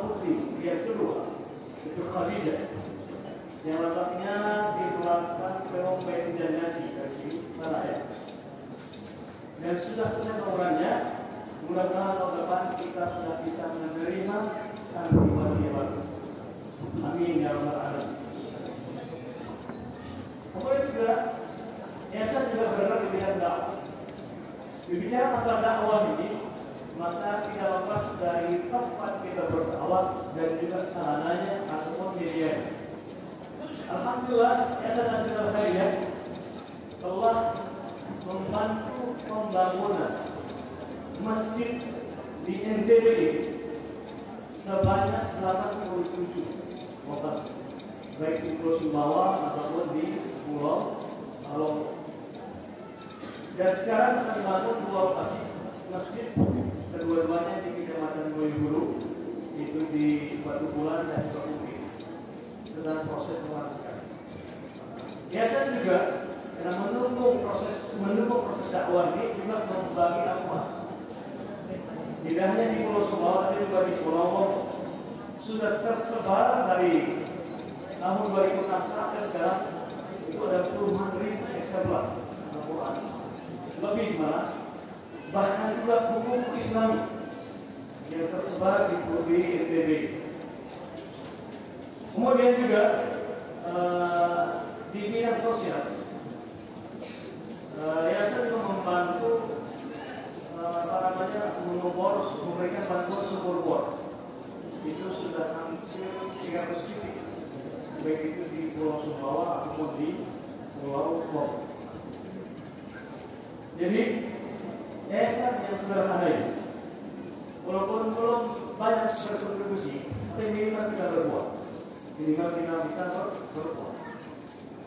yang letaknya di belakang Perong Janjani versi sana ya. Dan sudah selesai bangunannya, mudah-mudahan tahun depan kita sudah bisa menerima santriwati baru. Amin ya rabbal alamin. Kemudian juga, yayasan juga bergerak di bidang dakwah. Berbicara masalah dakwah ini, maka tidak lepas dari tempat kita berdakwah dan juga sarananya ataupun medianya. Alhamdulillah, Yayasan Nasional Khairiyah telah membantu pembangunan masjid di NTB sebanyak 87 lokasi, baik di Pulau Sumbawa ataupun di Pulau Lombok. Dan sekarang kita membangun 2 lokasi masjid, kedua-duanya di Kecamatan Boyolali, itu di Batu Bulan dan juga Upi, sedang proses pembangunan. Yayasan juga karena mendukung proses dakwah ini juga membagi dakwah. Tidak hanya di Pulau Sumbawa, tapi juga di Pulau Lombok sudah tersebar dari tahun 2006 sampai sekarang itu ada puluhan ribu eksemplar Al-Quran. Lebih malah, bahkan juga buku Islami yang tersebar di NTB. Kemudian juga di bidang sosial, Yayasan juga membantu memberikan bantuan sumur bor. Itu sudah hampir 300 titik, baik itu di Pulau Sumbawa ataupun di Pulau Lombok. Jadi yayasan yang sederhana ini, walaupun belum banyak berkontribusi, tapi minimal kita berbuat, minimal kita bisa berbuat.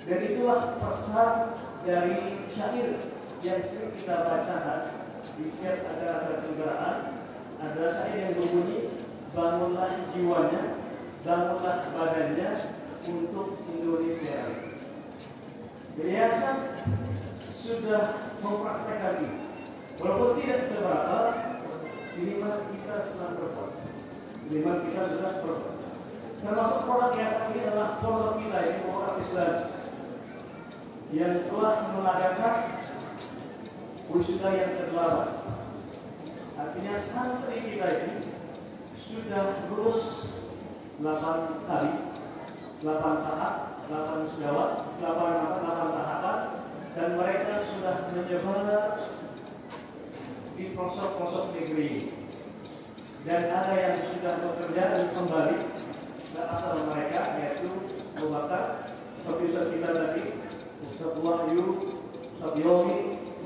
Dan itulah pesan dari syair yang sering kita bacakan di setiap acara kenegaraan. Ada syair yang berbunyi, bangunlah jiwanya, bangunlah badannya untuk Indonesia. Jadi yayasan sudah mempraktekkan ini, walaupun tidak seberapa, minimal kita sedang berbuat, minimal kita sudah berbuat. Termasuk produk yayasan ini adalah produk kita, ini produk Islam yang telah mengadakan wisuda yang ke-8. Artinya santri kita ini sudah lulus 8 kali, 8 tahap, 8 wisudawat, 8 tahapan, dan mereka sudah menyebar di pelosok-pelosok negeri ini. Dan ada yang sudah bekerja dan kembali ke asal mereka, yaitu Abu Bakar, seperti Ustaz kita tadi, Ustaz Wahyu, Ustaz Yomi,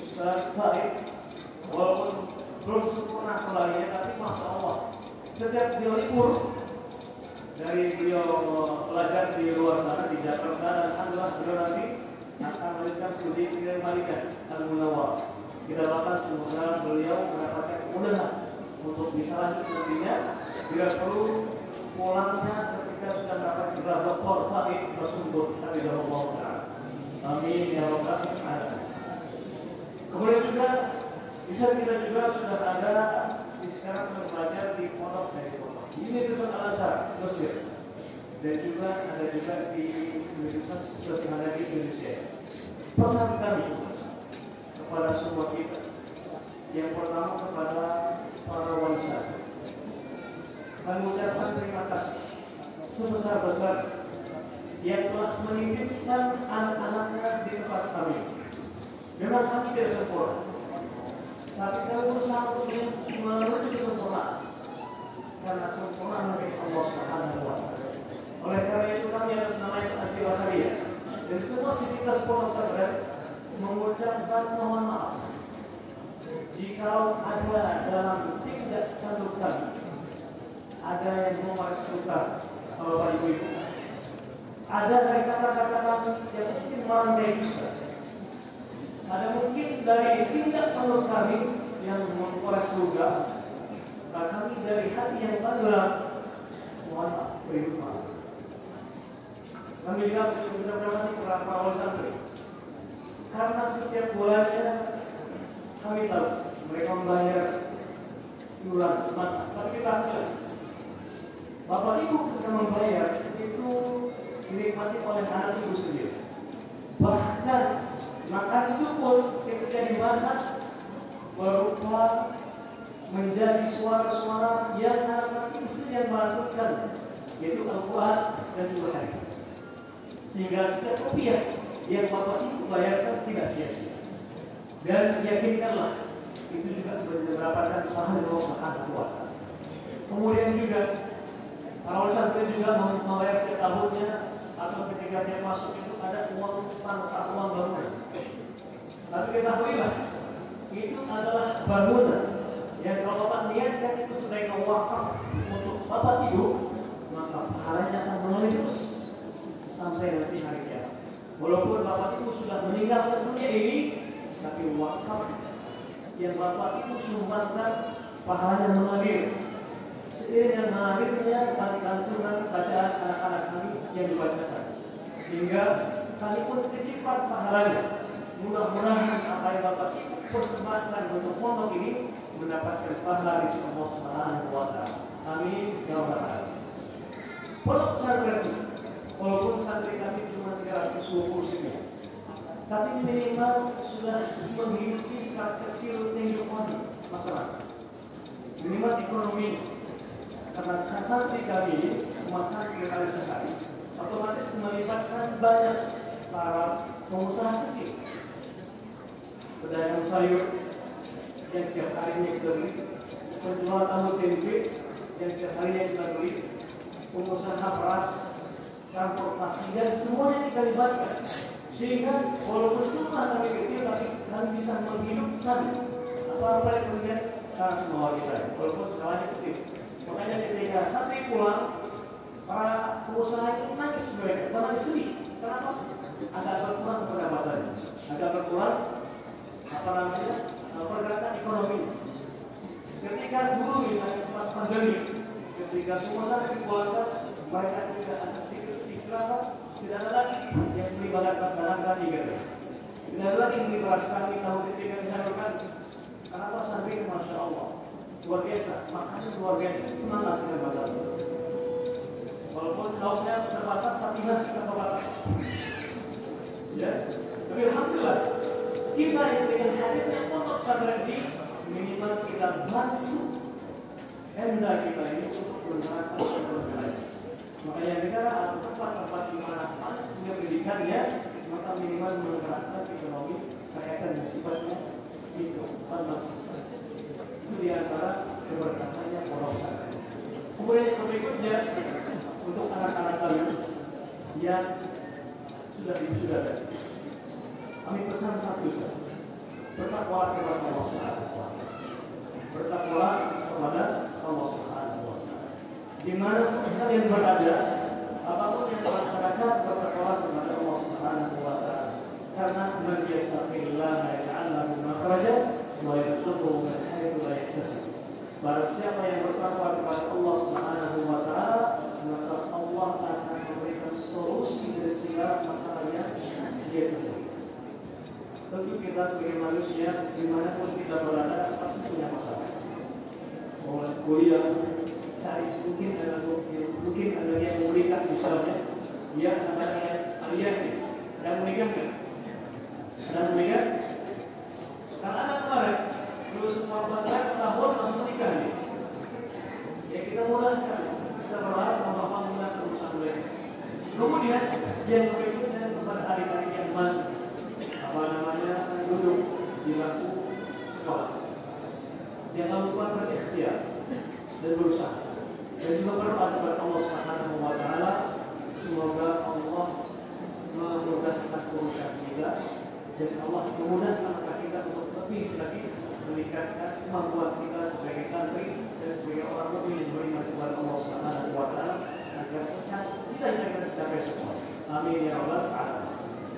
Ustaz Farid. Walaupun belum sempurna kembalinya, tapi Masya Allah, setiap beliau libur dari beliau belajar di luar sana di Jakarta, dan alhamdulillah beliau nanti akan melanjutkan studi di Malika Al-Munawwar. Kita doakan semoga beliau mendapatkan kemudahan untuk bisa lanjut nantinya, tidak perlu pulangnya ketika sudah mendapat gelar doktor Farid tersebut. Hafizahullah ta'ala. Amin ya rabbal alamin. Kemudian juga bisa kita juga sudah ada sekarang sudah belajar di pondok dari pondok. Ini Universitas Al-Azhar Mesir, dan juga ada juga di universitas yang ada di Indonesia. Pesan kami kepada semua kita, yang pertama kepada para wanita, kami ucapkan terima kasih sebesar-besar yang telah menitipkan anak-anaknya di tempat kami. Memang kami tidak sempurna, tapi kami berusaha untuk menuju kesempurnaan, karena sempurna milik Allah Subhanahu wa Ta'ala. Oleh karena itu kami atas nama Yayasan Nasional Khairiyah dan semua sivitas pondok pesantren mengucapkan mohon maaf jika ada dalam tindak tanduk kami ada yang memasukkan Bapak Ibu, ada dari kata-kata kami yang mungkin melandai dusta, ada mungkin dari tindak tanduk kami yang menguras surga, kami dari hati yang tenggelam, mohon maaf, beri maaf. Kami juga berterima kasih kepada para wali santri, karena setiap bulannya kami tahu mereka membayar iuran, tapi kita ambil. Bapak Ibu ketika membayar itu dinikmati oleh anak ibu sendiri. Bahkan makan itu pun ketika dimakan berupa menjadi suara-suara yang anak ibu sendiri yang melakukan, yaitu Al-Quran dan juga hadis. Sehingga setiap rupiah yang bapak ibu bayarkan tidak sia-sia. Dan yakinkanlah itu juga mendapatkan pahala Allah Subhanahu wa Ta'ala. Kemudian juga para santri juga membayar setiap tahunnya atau ketika dia masuk itu ada uang tanpa uang bangunan. Tapi ketahuilah itu adalah bangunan yang kalau bapak niatkan itu sebagai wakaf untuk bapak ibu, maka pahalanya akan mengalir terus sampai nanti hari kiamat. Walaupun bapak ibu sudah meninggalkan dunia ini, tapi wakaf yang bapak ibu sumbangkan pahalanya mengalir. Seiring dengan mengalirnya lantunan bacaan anak-anak kami yang dibacakan, sehingga kami pun terciprat pahalanya. Mudah-mudahan apa yang bapak ibu persembahkan untuk pondok ini mendapatkan pahala dari Allah Subhanahu wa Ta'ala. Amin ya rabbal alamin. Pondok pesantren ini, walaupun santri kami cuma 320 sekian, tapi minimal sudah menghidupi sekat kecil kehidupan masyarakat. Minimal ekonomi, karena santri kami ini makan 3 kali sehari, otomatis melibatkan banyak para pengusaha kecil, pedagang sayur yang setiap harinya kita beli, penjual tahu tempe yang setiap harinya kita beli, pengusaha beras, transportasi, dan semuanya kita libatkan. Sehingga walaupun cuma kami kecil, tapi kami bisa menghidupkan apa-apa yang kemudian semua kita, walaupun skalanya kecil. Makanya ketika santri pulang, para pengusaha itu nangis mereka, karena sedih. Kenapa? Agak berkurang pendapatannya, agak berkurang pergerakan ekonomi. Ketika dulu misalnya pas pandemi, ketika semua santri dipulangkan, mereka tidak ada sedikit kenapa? Tidak ada lagi yang beli barang kami gitu. Tidak ada lagi yang beli beras kami tahu ketika disalurkan. Kenapa santri masya Allah luar biasa, makannya luar biasa, semangat sekali batal. Walaupun lauknya terbatas, tapi nasi terbatas. Ya, tapi alhamdulillah kita yang dengan hadirnya pondok pesantren ini minimal kita bantu Anda kita ini untuk menggunakan pondok. Makanya negara atau tempat-tempat di mana punya pendidikannya, maka minimal menggerakkan ekonomi kerakyatan yang sifatnya itu pondok. Itu di antara keberkatannya pondok pesantren. Kemudian yang berikutnya untuk anak-anak kami yang sudah diwisudakan, kami pesan satu saja: bertakwalah kepada Allah Subhanahu wa Ta'ala. Bertakwalah kepada Allah Subhanahu wa Ta'ala. Di mana kalian berada, apapun yang melaksanakan, bertakwalah kepada Allah Subhanahu wa Ta'ala. Karena man yattaqillaha yaj'al lahu makhrajan wa yarzuqhu min haitsu la yahtasib. Barang siapa yang bertakwa kepada Allah Subhanahu wa Ta'ala, maka Allah akan memberikan solusi dari segala masalah yang dia temui. Tentu kita sebagai manusia dimanapun kita berada pasti punya masalah. Mau kuliah, cari mungkin ada yang menikah misalnya, dia ada yang menikah kan? Ada menikah? Karena anak kemarin terus korbankan setahun langsung nikah nih. Ya kita mudahkan, kita berharap sama bapak mudahkan urusan mereka. Kemudian yang berikutnya kepada adik-adik yang masih duduk di bangku sekolah, jangan lupa berikhtiar dan berusaha, dan juga berdoa kepada Allah Subhanahu wa Ta'ala. Semoga Allah memudahkan urusan kita dan Allah memudahkan kita untuk lebih lagi meningkatkan kemampuan kita sebagai santri dan sebagai orang mukmin yang beriman kepada Allah Subhanahu wa Ta'ala, agar kita akan tercapai semua. Amin ya rabbal alamin.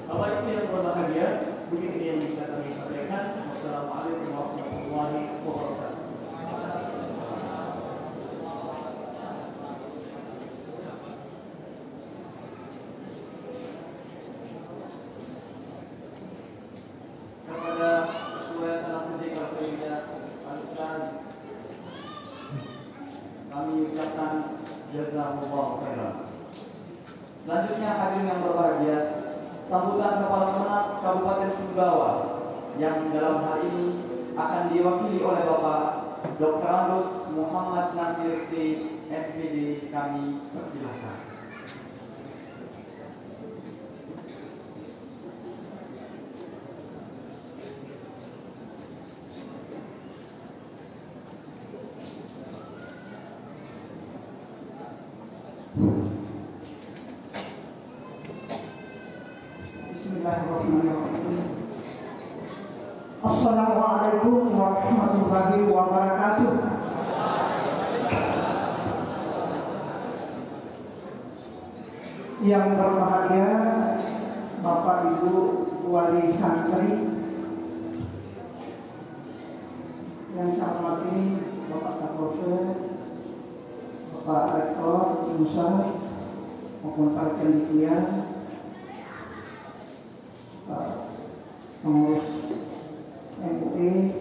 Bapak Ibu yang berbahagia, mungkin ini yang bisa kami sampaikan. Wassalamualaikum warahmatullahi wabarakatuh. Kepada Ketua Salah Sendiri Kalkaidah Al-Ustaz, kami ucapkan jazakumullah khairan. Selanjutnya hadirin yang berbahagia, sambutan Kepala Kemenak Kabupaten Sumbawa yang dalam hal ini akan diwakili oleh Bapak Dr. Andus Muhammad Nasir T. MPD, kami persilahkan. Assalamualaikum warahmatullahi wabarakatuh. Yang berbahagia Bapak Ibu Wali Santri, yang saya hormati Bapak Kapolsek, Bapak Rektor Musa maupun para panitia, pengurus MUI,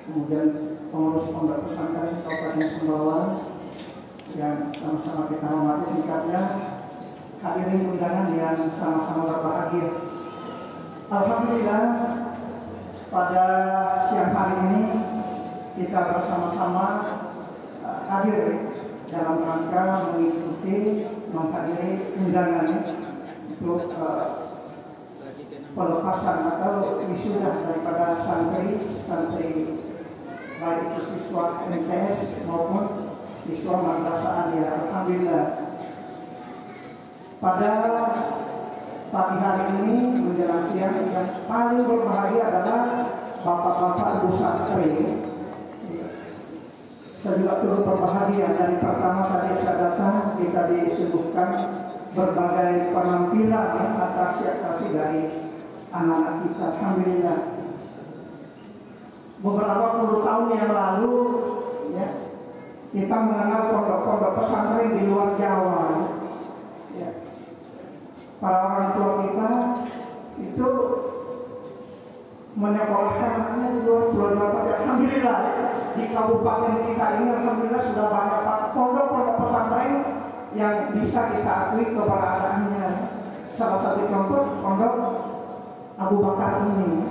kemudian pengurus pondok pesantren Kabupaten Sumbawa yang sama-sama kita hormati, singkatnya hadirin undangan yang sama-sama berbahagia. Alhamdulillah, pada siang hari ini kita bersama-sama hadir dalam rangka mengikuti menghadiri undangan untuk pelepasan atau wisuda daripada santri baik itu siswa MTS maupun siswa madrasah aliyah. Alhamdulillah, pada pagi hari ini menjelang siang yang paling berbahagia adalah bapak-bapak ibu santri. Saya juga turut berbahagia. Dari pertama tadi saya datang, kita disuguhkan berbagai penampilan atraksi-atraksi dari anak-anak kita. Alhamdulillah, beberapa puluh tahun yang lalu ya, kita mengenal pondok-pondok pesantren di luar Jawa ya. Para orang tua kita itu menyekolahkan anaknya di luar Jawa. Alhamdulillah ya, di kabupaten kita ini alhamdulillah sudah banyak pondok-pondok pesantren yang bisa kita akui keberadaannya. Salah satu contoh pondok Abu Bakar ini.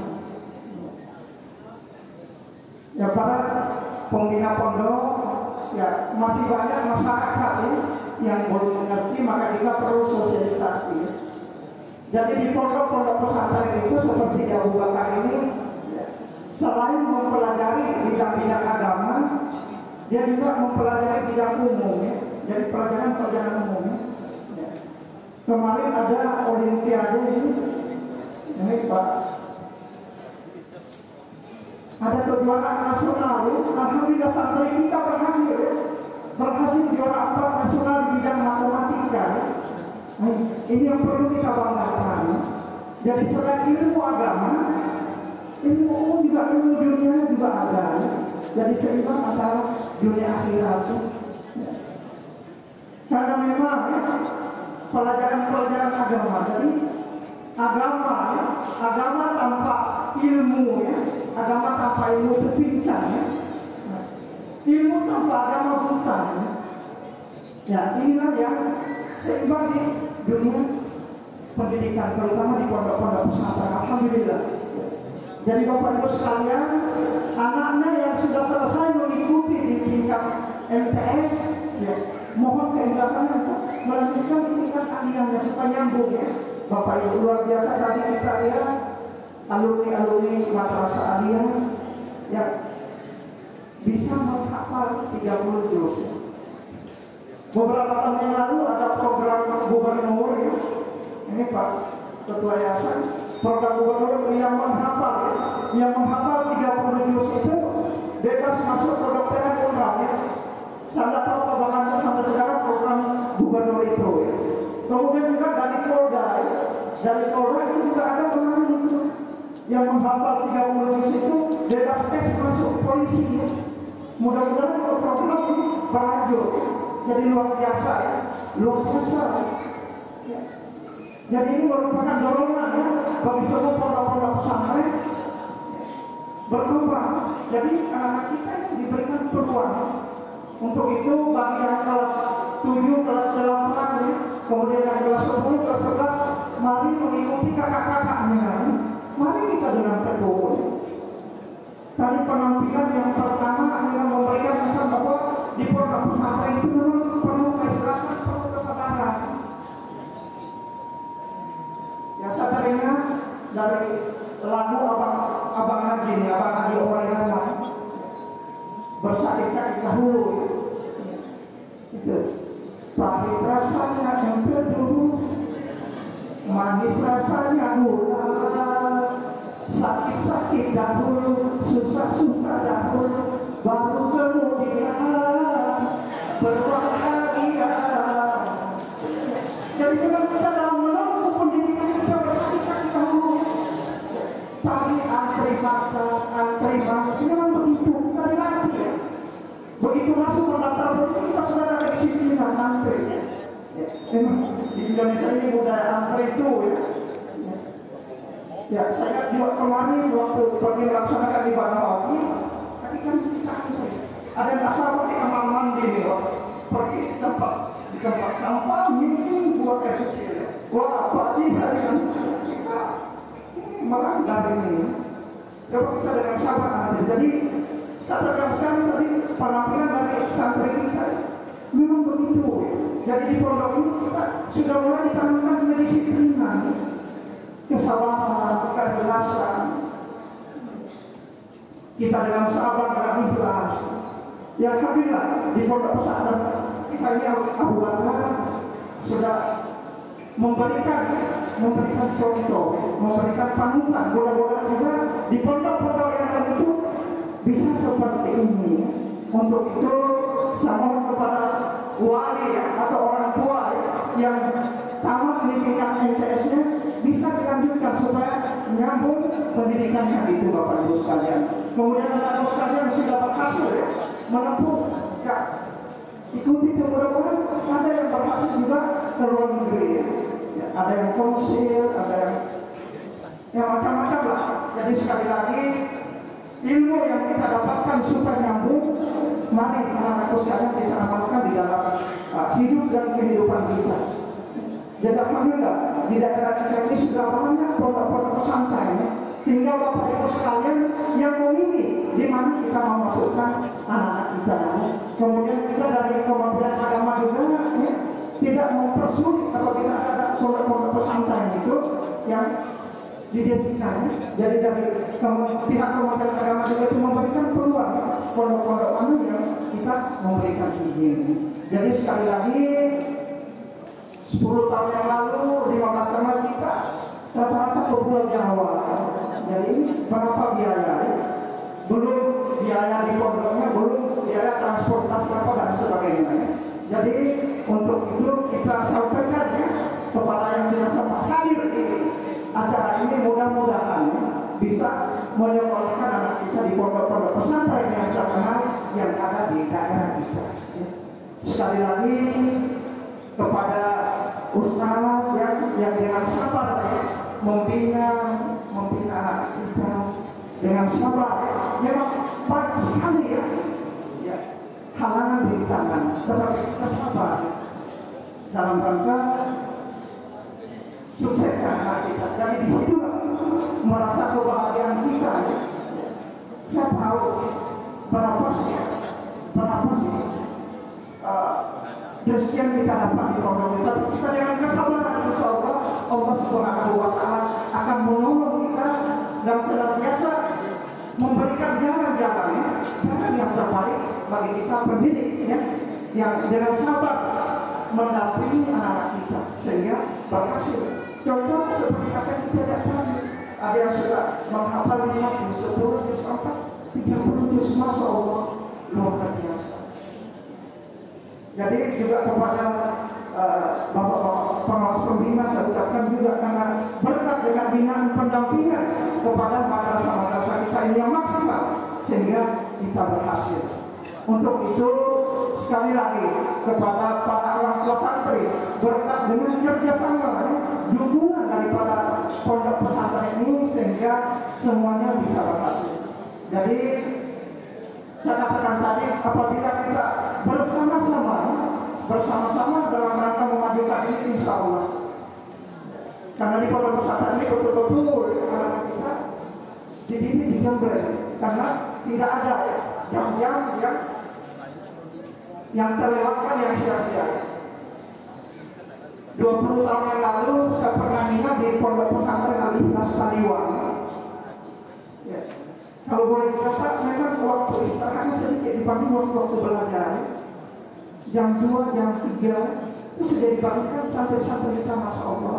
Ya, para pembina pondok ya masih banyak masyarakat ya, yang belum mengerti, maka kita perlu sosialisasi. Jadi di pondok-pondok pesantren itu seperti di Abu Bakar ini ya, selain mempelajari bidang-bidang agama, dia juga mempelajari bidang umum ya. Jadi pelajaran umum ya. Kemarin ada olimpiade ini Pak, ada kejuaraan nasional ya. Alhamdulillah santri kita berhasil juara 4 nasional di bidang matematika ya. Ini yang perlu kita banggakan ya. Jadi selain ilmu agama, ilmu umum juga, ilmu dunia juga ada ya. Jadi seimbang antara dunia akhirat ya. Karena memang ya, pelajaran agama, jadi agama tanpa ilmu ya, agama tanpa ilmu terpincang ya. Ilmu tanpa agama buta ya. Inilah yang seimbang di dunia pendidikan, terutama di pondok-pondok pesantren. Alhamdulillah. Jadi Bapak Ibu sekalian, anaknya yang sudah selesai mengikuti di tingkat MTS ya, mohon keikhlasannya untuk melanjutkan tingkat aliyahnya supaya nyambung ya. Bapak Ibu, luar biasa tadi kita lihat alumni madrasah aliyah yang bisa menghafal 30 juz. Beberapa tahun yang lalu ada program gubernur ya. Ini Pak Ketua Yayasan, program gubernur yang menghafal ya. Yang menghafal 30 juz itu bebas masuk kedokteran umrah ya. Saya tahu bagaimana sampai sekarang program gubernur itu ya. Kemudian juga dari Polda ya. Dari Polda itu juga ada kemarin itu yang menghafal 30 juz itu bebas tes masuk polisi ya. Mudah-mudahan program ini berlanjut ya. Jadi luar biasa ya. Luar biasa ya. Jadi ini merupakan dorongan ya bagi semua pondok-pondok pesantren berkembang. Jadi anak kita diberikan peluang. Untuk itu bagi yang kelas 7, kelas 8 ya, kemudian yang kelas 10, kelas 11, mari mengikuti kakak-kakaknya. Mari kita dengan teguh. Tadi penampilan yang pertama dengan memberikan pesan bahwa di pondok pesantren itu memang penuh keikhlasan, penuh kesabaran. Ya sadarnya dari lagu abang Adi Orangana bersakit-sakit dahulu itu pahit rasanya yang teduh, manis rasanya gula, sakit-sakit dahulu, susah-susah dahulu, baru kemudian berbahagia. Jadi kalau kita dalam menempuh pendidikan kita bersakit-sakit dahulu, tadi antri batas, antri banget, memang begitu, kita dilatih ya. Begitu masuk mendaftar polisi, kita sudah ada kedisiplinan antri ya. Memang di Indonesia ini budaya antri itu ya. Ya, saya juga kemarin waktu pergi melaksanakan di Banawati, tadi kan kita ada nasabah di kamar mandi nih, pergi di tempat sampah, minum buat air kecil. Wah, pagi saya kan kita melanggar ini. Coba kita dengan sabar nanti. Jadi saya tegaskan tadi penampilan dari santri kita memang begitu. Jadi di pondok ini kita sudah mulai ditanamkan kedisiplinan, kesabaran, keikhlasan. Kita dengan sabar dan ikhlas. Ya alhamdulillah di pondok pesantren kita ini Abu Bakar sudah memberikan contoh, memberikan panutan. Mudah-mudahan juga di pondok-pondok yang lain itu bisa seperti ini. Untuk itu sama kepada wali atau orang tua yang tamat di tingkat MTS-nya bisa dilanjutkan supaya nyambung pendidikannya itu Bapak Ibu sekalian. Kemudian Bapak Ibu sekalian sudah berhasil menempuh ya, ikuti mudah-mudahan ada yang berhasil juga ke luar negeri ya. Ada yang konsil, ada yang macam-macam lah. Jadi sekali lagi ilmu yang kita dapatkan supaya nyambung, mari anak-anakku sekalian kita amalkan di dalam hidup dan kehidupan kita. Jadi alhamdulillah di daerah kita ini sudah banyak pondok-pondok pesantren. Tinggal Bapak Ibu sekalian yang memilih di mana kita mau masukkan anak-anak kita. Kemudian kita dari Kementerian Agama juga ya, tidak mempersulit apabila ada pondok-pondok pesantren itu yang didirikan. Jadi dari pihak Kementerian Agama juga itu memberikan peluang pondok-pondok mana yang kita memberikan izin. Jadi sekali lagi 10 tahun yang lalu, 15 tahun lalu kita rata-rata ke Pulau Jawa. Jadi berapa biaya? Belum biaya di pondoknya, belum biaya transportasi apa dan sebagainya. Jadi untuk itu kita sampaikan ya kepada yang tidak sempat hadir di acara ini, mudah-mudahan bisa menyekolahkan anak kita di pondok-pondok pesantren yang terkenal yang ada di daerah kita. Sekali lagi kepada usaha yang dengan sabar ya, membina anak kita dengan sabar ya. Memang banyak sekali ya halangan di tangan, tetapi kita sabar dalam rangka sukseskan anak kita. Jadi di situ merasa kebahagiaan kita ya. Saya tahu berapa sih yang kita dapat di pondok kita dengan kesabaran insyaallah Allah Subhanahu wa taala akan menolong kita dan senantiasa memberikan jalan-jalan yang terbaik bagi kita pendidik ya, yang dengan sabar mendampingi anak-anak kita sehingga berhasil. Contoh seperti apa yang kita dapat, ada yang sudah menghafal 50, 10 sampai 30 juz, masya Allah luar biasa. Jadi juga kepada Bapak pengawas pembina saya ucapkan juga karena berkat dengan binaan pendampingan kepada madrasah-madrasah kita ini yang maksimal sehingga kita berhasil. Untuk itu sekali lagi kepada para orang tua santri berkat dengan kerjasama dukungan daripada pondok pesantren ini sehingga semuanya bisa berhasil. Jadi saya katakan tadi apabila kita bersama-sama dalam rangka memajukan ini insya Allah. Karena di pondok pesantren ini betul-betul anak kita dididik di Jember, karena tidak ada jam-jam yang terlewatkan yang sia-sia. 20 tahun yang lalu saya pernah nginap di pondok pesantren Al-Ikhlas Taliwang. Ya. Kalau boleh dikatakan memang waktu istirahatnya sedikit dibanding waktu belajar. Jam 2, jam 3 itu sudah dibangunkan sampai kita Masya Allah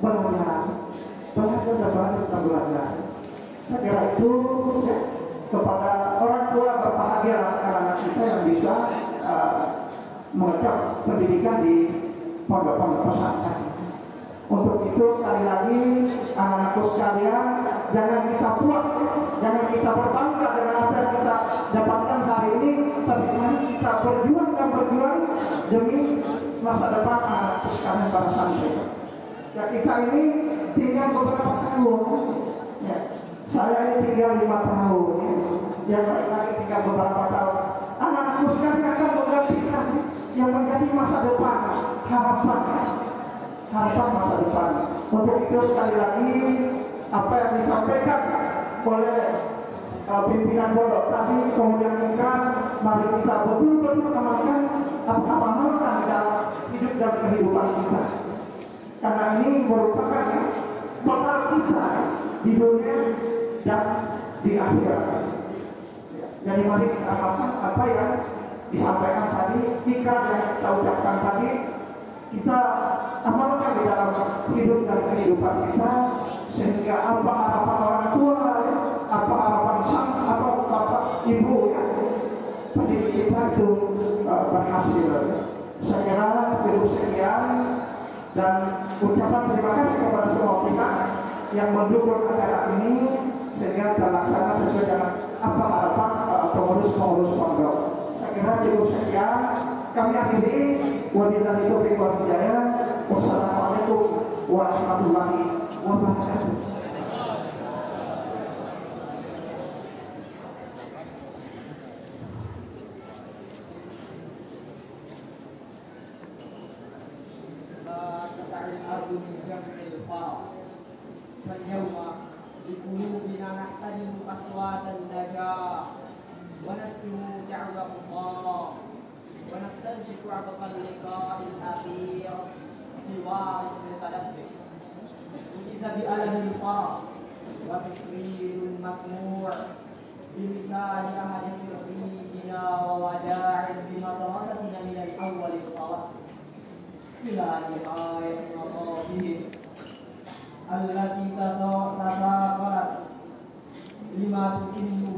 belajar dan belajar. Saya kira itu ya, kepada orang tua berbahagia anak-anak kita yang bisa mengecap pendidikan di pondok-pondok pesantren. Untuk itu sekali lagi anak-anakku sekalian, jangan kita puas, jangan kita berbangga dengan apa yang kita dapatkan hari ini, tapi mari kita berjuang demi masa depan anak-anakku sekalian para santri. Ya, kita ini tinggal beberapa tahun. Ya, saya ini tinggal 5 tahun. Ya, lagi tinggal beberapa tahun. Anak-anakku sekalian akan menggantikan yang menjadi masa depan, harapan masa depan. Untuk itu sekali lagi apa yang disampaikan oleh pimpinan pondok tadi, kemudian mari kita betul-betul amalkan apa-apa manfaat dalam hidup dan kehidupan kita. Karena ini merupakan bekal kita di dunia dan di akhirat. Jadi mari kita amalkan apa yang disampaikan tadi, ikrar yang kita ucapkan tadi, kita amalkan di dalam hidup dan kehidupan kita, sehingga apa harapan orang tua, apa harapan sang, apa ibu pendidik kita itu berhasil. Saya kira cukup sekian, dan ucapan terima kasih kepada semua pihak yang mendukung acara ini sehingga terlaksana sesuai dengan apa harapan pengurus pondok. Saya kira cukup sekian. Kami akhiri, wabillahi taufiq wal hidayah. Wassalamualaikum warahmatullahi wabarakatuh. فاليوم بقلوبنا نحترم أصوات النجاة ونسمع دعوة الله ونستنشق عبق اللقاء الأخير في وارث المتلفق وإذا بألم الفرح وتكرير مسموع بلسان أحد رفيقنا ووداع بمدرستنا من الأول المتوسط إلى نهاية مطافهم التي تساقلت لما تكنه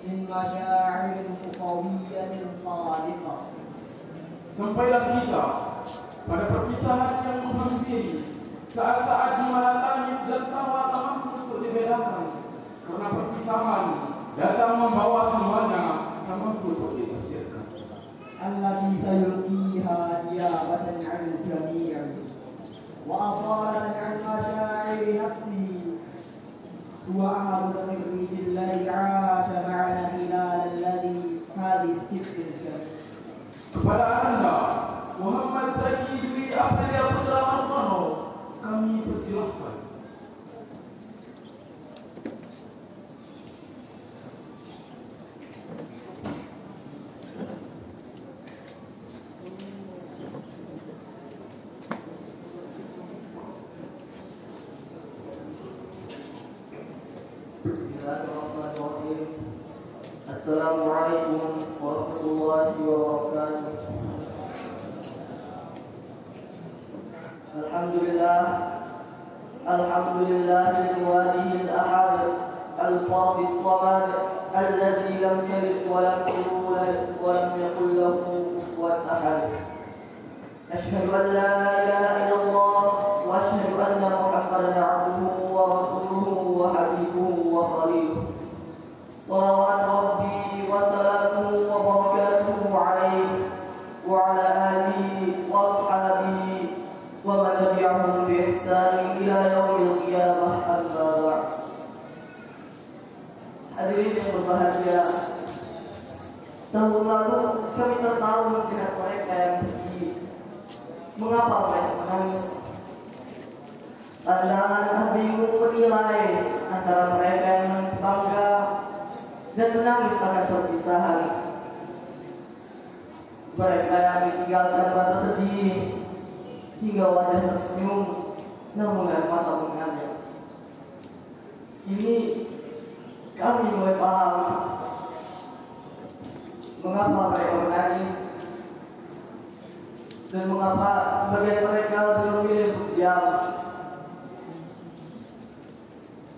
من مشاعر قوية صادقة. Sampailah kita pada perpisahan yang menghampiri, saat-saat di mana tangis dan tawa tak mampu untuk dibedakan, karena perpisahan datang membawa semuanya tak mampu untuk ditafsirkan. التي سيلقيها نيابة عن الجميع وأصالة عن مشاعر نفسي هو أحد التخريج الذي عاش معنا خلال هذه الست الجميل. Kepada Anda, Muhammad Zaki Dwi Aprilia Putra Hartono, kami persilahkan. Bismillahirrahmanirrahim. Assalamualaikum warahmatullahi wabarakatuh. Alhamdulillahil waliyil ahad al-fardh as-samad alladhi lam yalid wa lam yulad wa lam yakul lahu kufuwan ahad. Ashhadu an la ilaha illallah wa ashhadu anna Muhammadan 'abduhu wa rasuluhu wa habibuhu wa khaliluhu. Salawat Rabbi wa salamuhu wa barakatuhu alaihi wa ala alihi wa ashabihi wa man tabi'ahum bi ihsan ila yaumil qiyamah, amma ba'd. Hadirin yang berbahagia, tahun lalu kami tertawa dengan mereka yang pergi Mengapa mereka menangis? Pandangan bingung menilai antara mereka yang menangis bangga dan menangis akan perpisahan. Mereka yang ditinggalkan rasa sedih hingga wajah tersenyum, namun air mata mengalir. Kini kami mulai paham mengapa mereka menangis dan mengapa sebagian mereka lebih memilih untuk diam.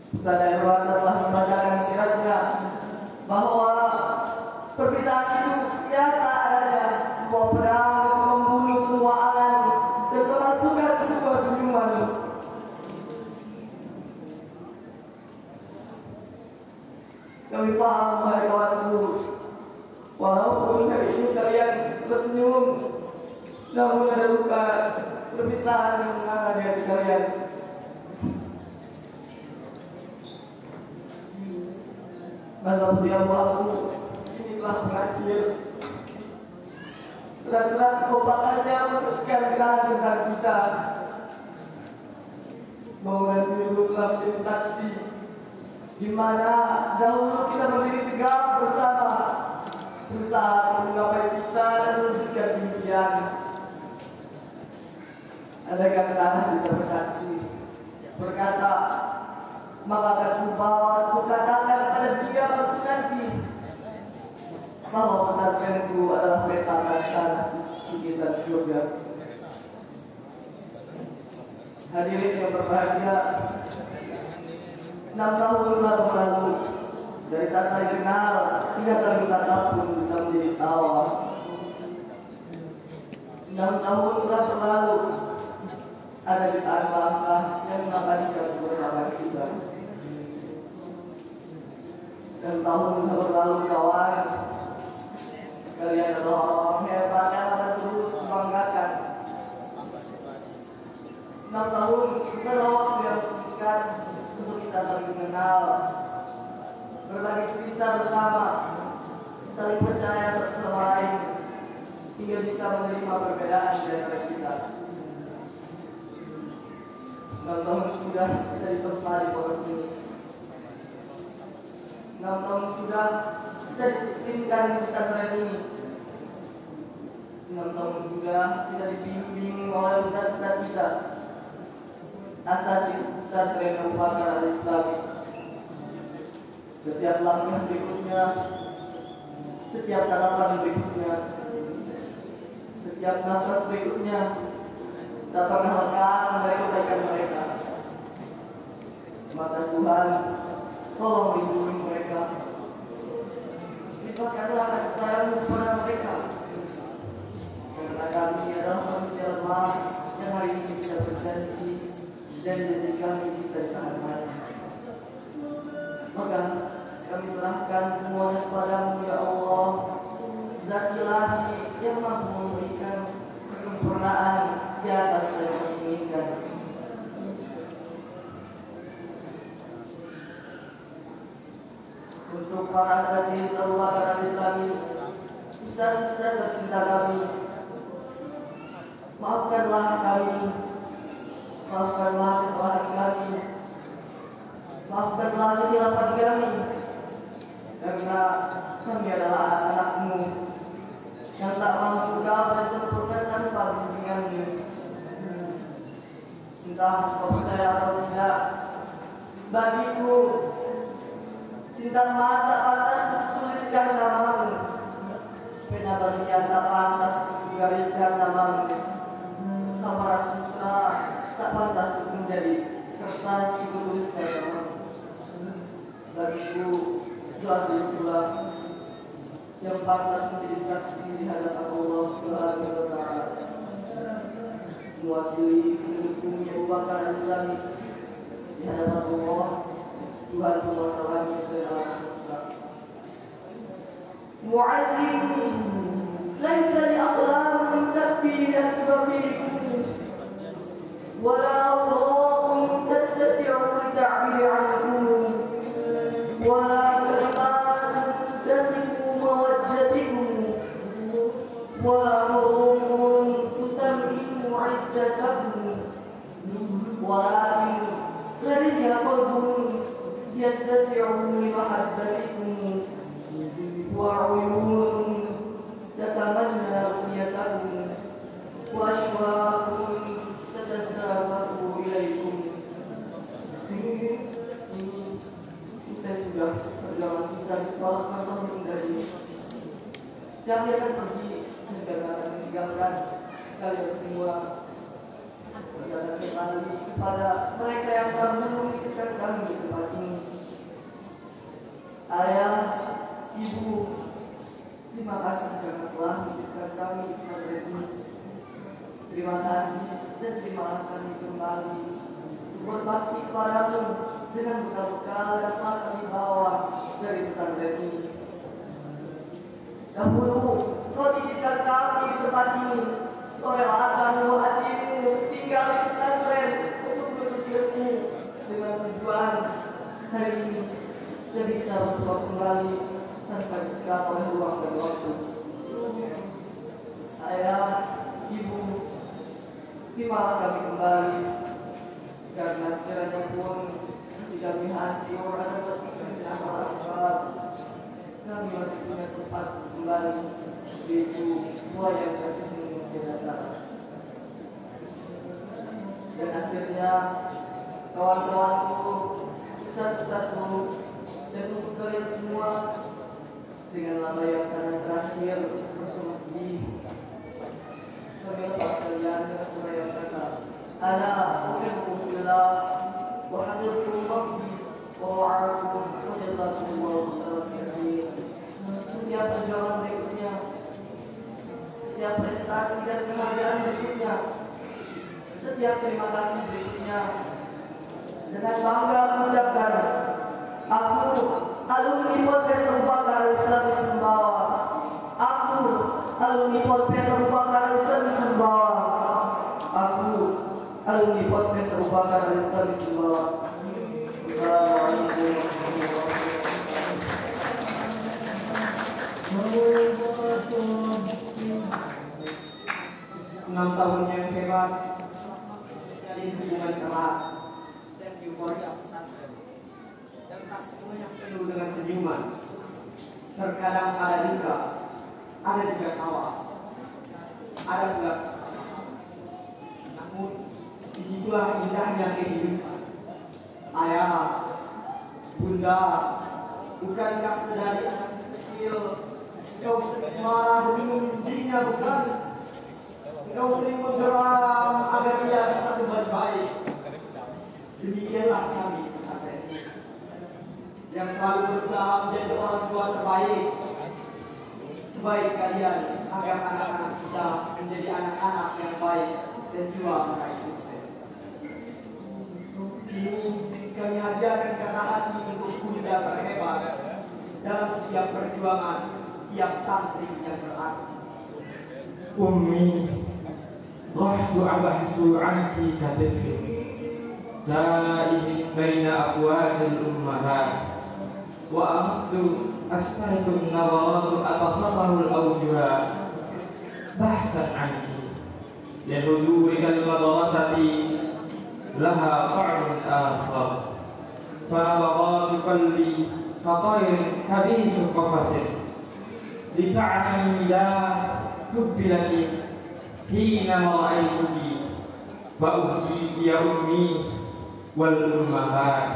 Ustaz Erwan telah membacakan siratnya bahwa perpisahan itu nyata adanya, bahwa perang membunuh semua alam dan memasukkan sebuah senyuman. Kami paham, hai kawanku, walaupun hari ini kalian tersenyum, namun ada luka perpisahan yang menganga di hati kalian. Masa usia waktu ini telah berakhir. Serat-serat kompakannya meneruskan kenangan tentang kita. Moga dulu telah menjadi saksi di mana dahulu kita berdiri tegak bersama, berusaha menggapai cita dan mewujudkan impian. Andaikan tanah bisa bersaksi, berkata, maka akan ku katakan pada dia waktu nanti bahwa pesantrenku adalah peta tanah di kisah surga. Hadirin yang berbahagia, 6 tahun telah berlalu dari tak saling kenal hingga saling tatap pun bisa menjadi tawa. 6 tahun telah berlalu, ada jutaan langkah yang mengabadikan bersama kita. 6 tahun telah berlalu kawan, kalian adalah orang hebat yang akan terus membanggakan. 6 tahun adalah waktu yang singkat untuk kita saling mengenal, berbagi cerita bersama, saling percaya satu sama lain, hingga bisa menerima perbedaan di antara kita. 6 tahun sudah kita ditempa di pondok ini. 6 tahun sudah kita disiplinkan di pesantren ini. 6 tahun sudah kita dibimbing oleh ustaz-ustaz kita, asatidz pesantren Abu Bakar Al-Islami. Setiap langkah berikutnya, setiap tatapan berikutnya, setiap nafas berikutnya, tak pernah lekang dari kebaikan mereka. Maka Tuhan, tolong lindungi mereka. Limpahkanlah kasih sayang kepada mereka. Karena kami adalah manusia lemah yang hari ini bisa berjanji dan janji kami bisa ditahan. Maka kami serahkan semuanya kepadamu ya Allah, Zat Ilahi yang mampu memberikan kesempurnaan di atas yang diinginkan. Untuk para asatidz Abu Bakar Al-Islami, ustaz-ustaz tercinta kami, maafkanlah kami, maafkanlah kesalahan kami, maafkanlah kesilapan kami, karena kami adalah anak-anakmu yang tak mampu dapat sempurna tanpa bimbinganmu. Entah kau percaya atau tidak, bagiku tentang masa pantas tuliskan namamu, pena bagian tak pantas gariskan namamu, amaran sutra tak pantas menjadi kertas tuliskan namamu. Bagiku doa Rasulullah yang pantas menjadi saksi di hadapan Allah Subhanahu wa Ta'ala, mewakili pendukung Abu Bakar Al-Islami di hadapan Allah Tuhan penguasa langit dan alam semesta. Mu'allimi laisa li aqlamin takfi yakba fikum wala awraqun tattasi'u li ta'biri ankum wala kalimatun tasifu mawajjatikum wala rumun tutammimu تتقوا ولكن لدي قلب يتسع لمحبتكم وعيون تتمنى رؤيتكم وأشواق تتسابق إليكم. Saya sudah perjalanan kita di selama tahun dari kami akan pergi dan akan meninggalkan kalian semua berjalan kembali kepada mereka yang telah menitipkan kami di tempat ini. Ayah, ibu, terima kasih karena telah menitipkan kami di pesantren ini. Terima kasih dan terimalah kami kembali berbakti kepadamu dengan bekal-bekal yang telah kami bawa dari pesantren ini. Dahulu kau titipkan kami di tempat ini, kau relakan hatimu tinggal di pesantren untuk berpikirmu dengan tujuan hari ini kita bisa bersuara kembali tanpa disekat oleh ruang dan waktu. Ayah, ibu, terimalah kami kembali karena sekiranya pun tidak hati orang dapat berpisah orang tua, kami masih punya tempat kembali yaitu buah yang kasih mungkin datang. Dan akhirnya kawan-kawanku, ustaz-ustazku, dan untuk kalian semua dengan lambaikan yang terakhir bersama sedih, kami lepas kalian dengan suraya kata, Ana uhibbukum fillah wa habibtum rabbi wa wa'akum wa jazakumullahu khairan. Setiap perjuangan berikutnya, setiap prestasi dan penghargaan berikutnya, setiap terima kasih berikutnya, dengan bangga mengucapkan, aku alumni Podcast Abu Bakar Al-Islam di Sumbawa. Aku alumni Podcast Abu Bakar Al-Islam di Sumbawa. Aku alumni Podcast Abu Bakar Al-Islam di Sumbawa. Assalamualaikum warahmatullahi wabarakatuh. 6 tahun yang hebat dari hubungan erat dan euforia pesantren, dan tak semuanya penuh dengan senyuman. Terkadang ada duka, ada juga tawa, ada juga. Namun disitulah indahnya kehidupan. Ayah, bunda, bukankah sedari anak kecil kau sering marah demi membimbingnya, bukan? Engkau sering menggeram agar dia bisa berbuat baik. Demikianlah kami pesantren ini yang selalu berusaha menjadi orang tua terbaik sebaik kalian, agar anak-anak kita menjadi anak-anak yang baik dan juga meraih sukses. Kini kami hadiahkan kata hati untuk bunda terhebat dalam setiap perjuangan setiap santri yang berarti. Ummi, rahtu abahsu anki katifir, zaimin baina afwajil ummahat, wa amstu astahikun nawaratu atasarrahul awjuha, bahsan anki, yahudurikal madrasati, laha qa'un akhar, fanawaratu qalbi, fatairin habisu qafasin, lita'ani la Kubbilaki hina ma'aituki Ba'uhki ya ummi Wal ummahat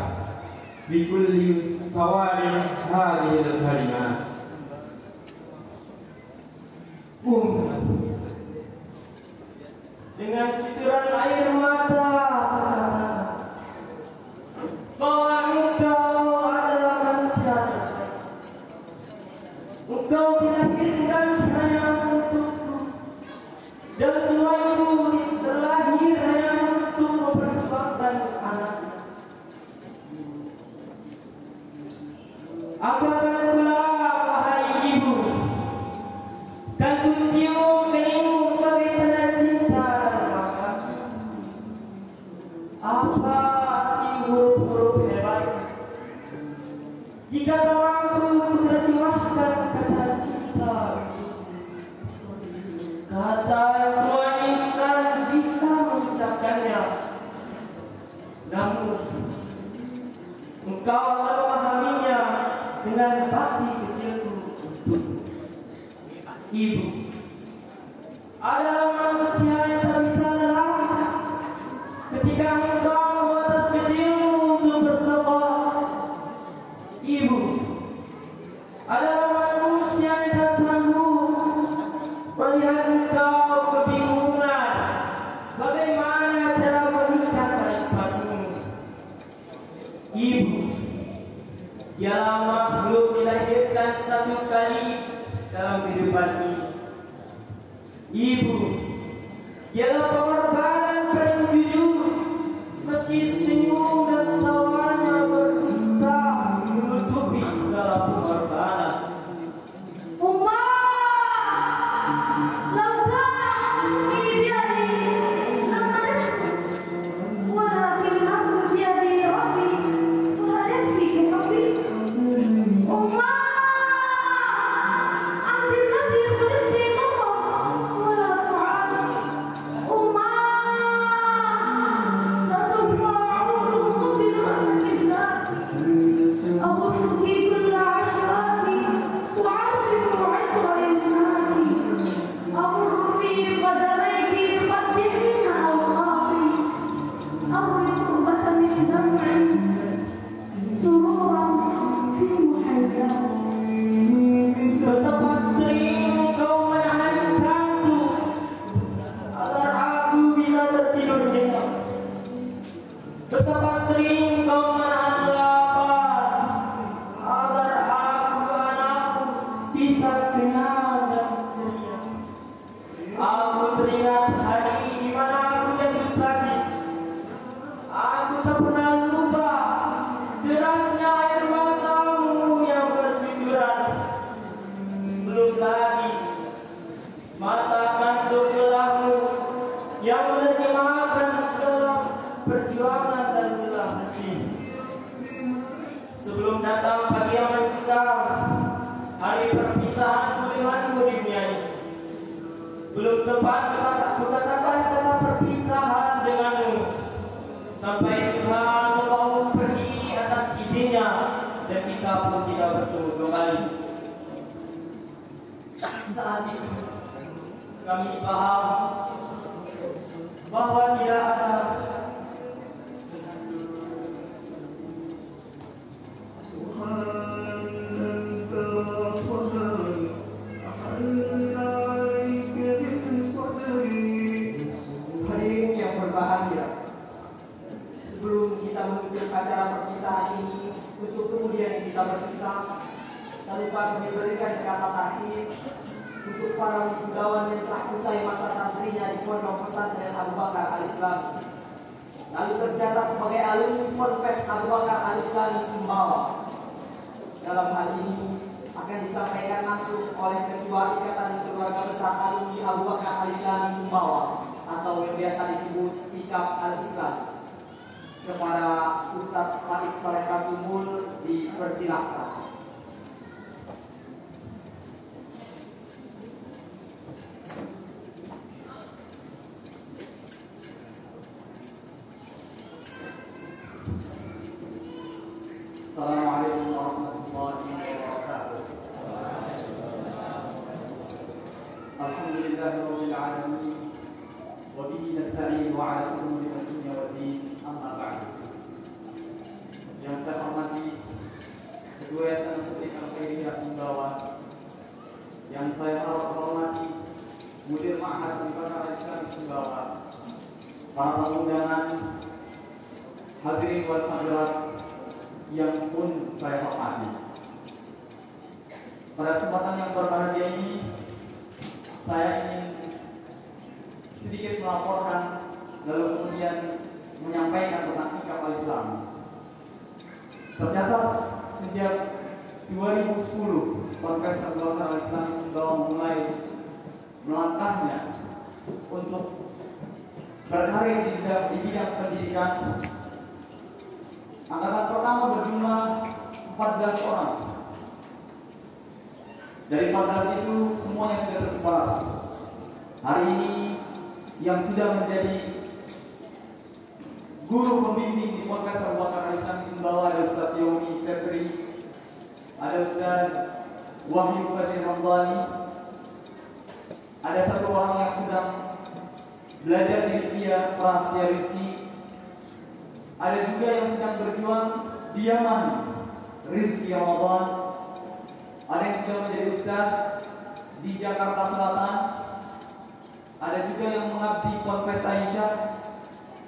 Bikulli tawarin hadihil kalimat dengan ciciran air mata bahwa engkau adalah manusia. Engkau dilahirkan hanya untukku, dan semua ibu terlahir hanya untuk memperjuangkan anak. Apakah pula wahai ibu, kan ku cium keningmu sebagai tanda cinta dan makan. Apa huruf-huruf hebat jika mampu menerjemahkan kata cinta, kata yang semua insan bisa engkau akan memahaminya dengan bakti kecilku untukmu. Ibu adalah manusia yang tak bisa lelah ketika engkau membatas kecilmu untuk bersabar. Ibu adalah manusia yang tak sanggup melihat engkau kebingungan bagaimana cara mengikat tali sepatumu. Ibu ialah makhluk dilahirkan satu kali dalam kehidupan ini. Ibu ialah pengorbanan paling jujur, meski senyum dan tawanya berdusta menutupi segala pengorbanan. Betapa sering kau menahan lapar agar aku anakku bisa kenyang dan ceria. Aku teringat hari di mana aku jatuh sakit. Aku tak pernah lupa derasnya air matamu yang bercucuran. Belum lagi mata kandung gelapmu yang menerjemahkan segala perjuangan dan belah hati. Sebelum datang pagi yang mencekam, hari perpisahan denganmu di dunia ini, belum sempat kukatakan kata perpisahan denganmu, sampai Tuhan membawamu pergi atas izinnya dan kita pun tidak bertemu kembali. Saat itu kami paham bahwa tidak ada hadirin yang berbahagia. Sebelum kita menutup acara perpisahan ini, untuk kemudian kita berpisah, tak lupa kami berikan kata takhir untuk para wisudawan yang telah usai masa santrinya di Pondok Pesantren Abu Bakar Al-Islam, lalu tercatat sebagai alumni Ponpes Abu Bakar Al-Islam Sumbawa. Dalam hal ini akan disampaikan langsung oleh Ketua Ikatan Keluarga Besar Alumni Abu Bakar Al-Islam Sumbawa atau yang biasa disebut IKAP Al-Islam. Kepada Ustadz Faik Soleh Kasumul dipersilahkan. Assalamualaikum warahmatullahi wabarakatuh. Alhamdulillahirabbil alamin wa bihi nasta'in wa 'ala umuri dunya waddin, amma ba'du. Yang saya hormati Ketua Yayasan Masjid Al-Khairiyah Sumbawa, yang saya hormati Mudir Ma'had Abu Bakar Al-Islam Sumbawa, para undangan, hadirin wal hadirat yang pun saya hormati. Pada kesempatan yang berbahagia ini, saya ingin sedikit melaporkan lalu kemudian menyampaikan tentang IKAP Al-Islam. Ternyata sejak 2010 Ponpes Abu Bakar Al-Islam Sumbawa mulai melangkahnya untuk berkarir di bidang pendidikan. Angkatan pertama berjumlah 14 orang. Dari 14 itu semuanya sudah tersebar. Hari ini yang sudah menjadi guru pembimbing di Ponpes Abu Bakar Al-Islam Sumbawa adalah Ustaz Yogi Setri, ada Ustaz Wahyu Fadil Ramdhani, ada satu orang yang sedang belajar di Libya, Francia Rizki, ada juga yang sedang berjuang di Yaman, Rizki Ramadan, ada yang sudah menjadi Ustaz di Jakarta Selatan, ada juga yang mengabdi Ponpes Aisyah,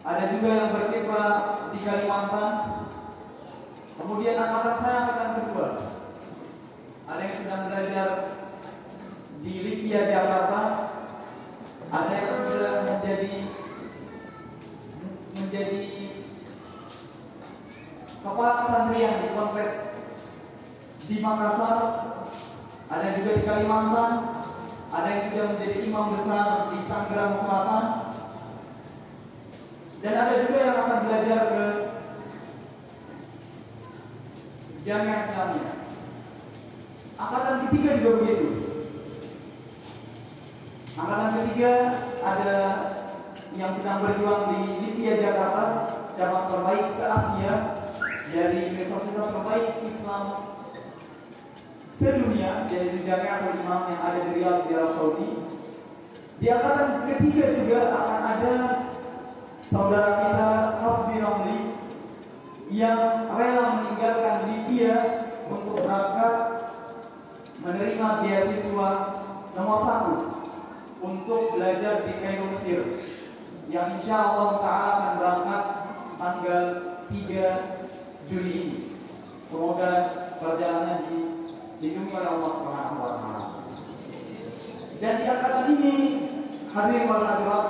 ada juga yang berkiprah di Kalimantan. Kemudian angkatan saya angkatan kedua, ada yang sedang belajar di Libya Jakarta, ada yang sudah menjadi kepala kesantrian di Ponpes di Makassar, ada juga di Kalimantan, ada yang sudah menjadi imam besar di Tangerang Selatan, dan ada juga yang akan belajar ke Jamiah Islamiyah. Angkatan ketiga juga begitu. Angkatan ketiga ada yang sedang berjuang di Libya Jakarta, cabang terbaik se-Asia dari Universitas terbaik Islam sedunia, dari Jamiah Imam yang ada di Riyadh, di Arab Saudi. Di angkatan ketiga juga akan ada saudara kita Hasbi Ramli yang rela meninggalkan Libya untuk berangkat menerima beasiswa nomor 1 untuk belajar di Kairo, Mesir, yang insya Allah Ta'ala akan berangkat tanggal 3 Juli ini. Semoga perjalanan dilindungi oleh Allah Subhanahu wa Ta'ala. Dan di angkatan ini, hadirin wal hadirat,